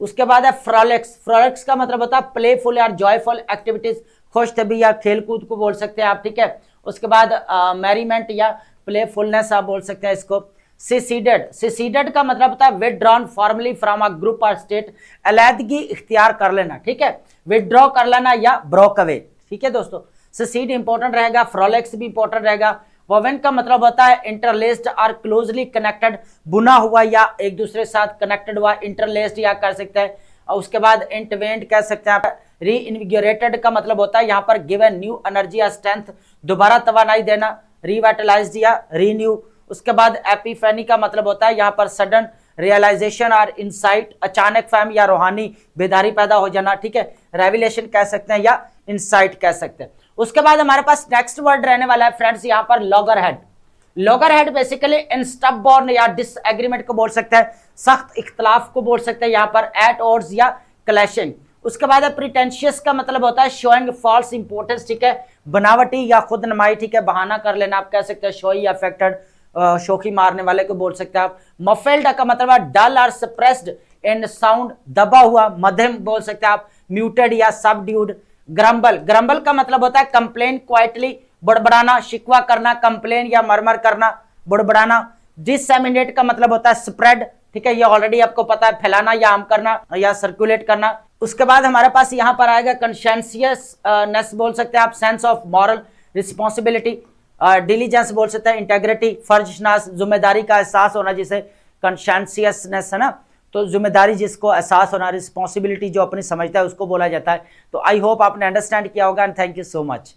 उसके बाद है फ्रॉलिक्स। फ्रॉलिक्स का मतलब होता है प्लेफुल या जॉयफुल एक्टिविटीज, खुश तबी या खेलकूद को बोल सकते हैं आप, ठीक है। उसके बाद मैरीमेंट या प्लेफुलनेस आप बोल सकते हैं इसको। सिसीडेड, सिसीडेड का मतलब होता है withdrawn formally from a group और स्टेट, अलैदगी इख्तियार कर लेना, ठीक है, विदड्रॉ कर लेना या ब्रोक अवे, ठीक है दोस्तों। सिसीड इंपॉर्टेंट रहेगा, फ्रॉलिक्स भी इंपॉर्टेंट रहेगा। वोवेन का मतलब होता है इंटरलेस्ड और क्लोजली कनेक्टेड, बुना हुआ या एक दूसरे के साथ कनेक्टेड हुआ, इंटरलेस्ड या कर सकते हैं और उसके बाद इंटवेंट कह सकते हैं आप। री इन्विगोरेटेड का मतलब होता है यहाँ पर गिवन न्यू एनर्जी या स्ट्रेंथ, दोबारा तवानाई देना, रिवाइटलाइज या रीन्यू। उसके बाद एपिफेनी का मतलब होता है यहाँ पर सडन रियलाइजेशन और इंसाइट, अचानक फहम या रूहानी बेदारी पैदा हो जाना, ठीक है, रेविलेशन कह सकते हैं या इंसाइट कह सकते हैं। उसके बाद हमारे पास नेक्स्ट वर्ड रहने वाला है फ्रेंड्स यहाँ पर logger head. Logger head basically in stubborn या डिसएग्रीमेंट को बोल सकते हैं, सख्त इख्तलाफ को बोल सकते हैं यहाँ पर, एट ऑड्स या क्लैशिंग। उसके बाद प्रिटेंशियस का मतलब होता है शोइंग फॉल्स इंपोर्टेंस, ठीक है, बनावटी या खुद नुमाई, ठीक है, बहाना कर लेना आप कह सकते हैं, शोई अफेक्टेड, शोखी मारने वाले को बोल सकते हैं आप। मफेल्ड का मतलब है डल और सप्रेस्ड इन साउंड, दबा हुआ, मध्यम बोल सकते हैं आप, म्यूटेड या सबड्यूड। ग्रम्बल, ग्रम्बल का मतलब होता है कंप्लेन क्वाइटली, बड़बड़ाना, शिकवा करना, कंप्लेन या मरमर करना, बड़बड़ाना। डिससेमिनेट का मतलब होता है स्प्रेड, ठीक है, ये ऑलरेडी आपको पता है, फैलाना या आम करना या सर्कुलेट करना। उसके बाद हमारे पास यहाँ पर आएगा कॉन्शियसनेस बोल सकते हैं आप, sense of moral responsibility, diligence बोल सकते हैं, इंटेग्रिटी, फर्जनास, जिम्मेदारी का एहसास होना, जिसे कॉन्शियसनेस है ना, तो जिम्मेदारी जिसको एहसास होना, रिस्पॉन्सिबिलिटी जो अपनी समझता है उसको बोला जाता है। तो आई होप आपने अंडरस्टैंड किया होगा and thank you so much.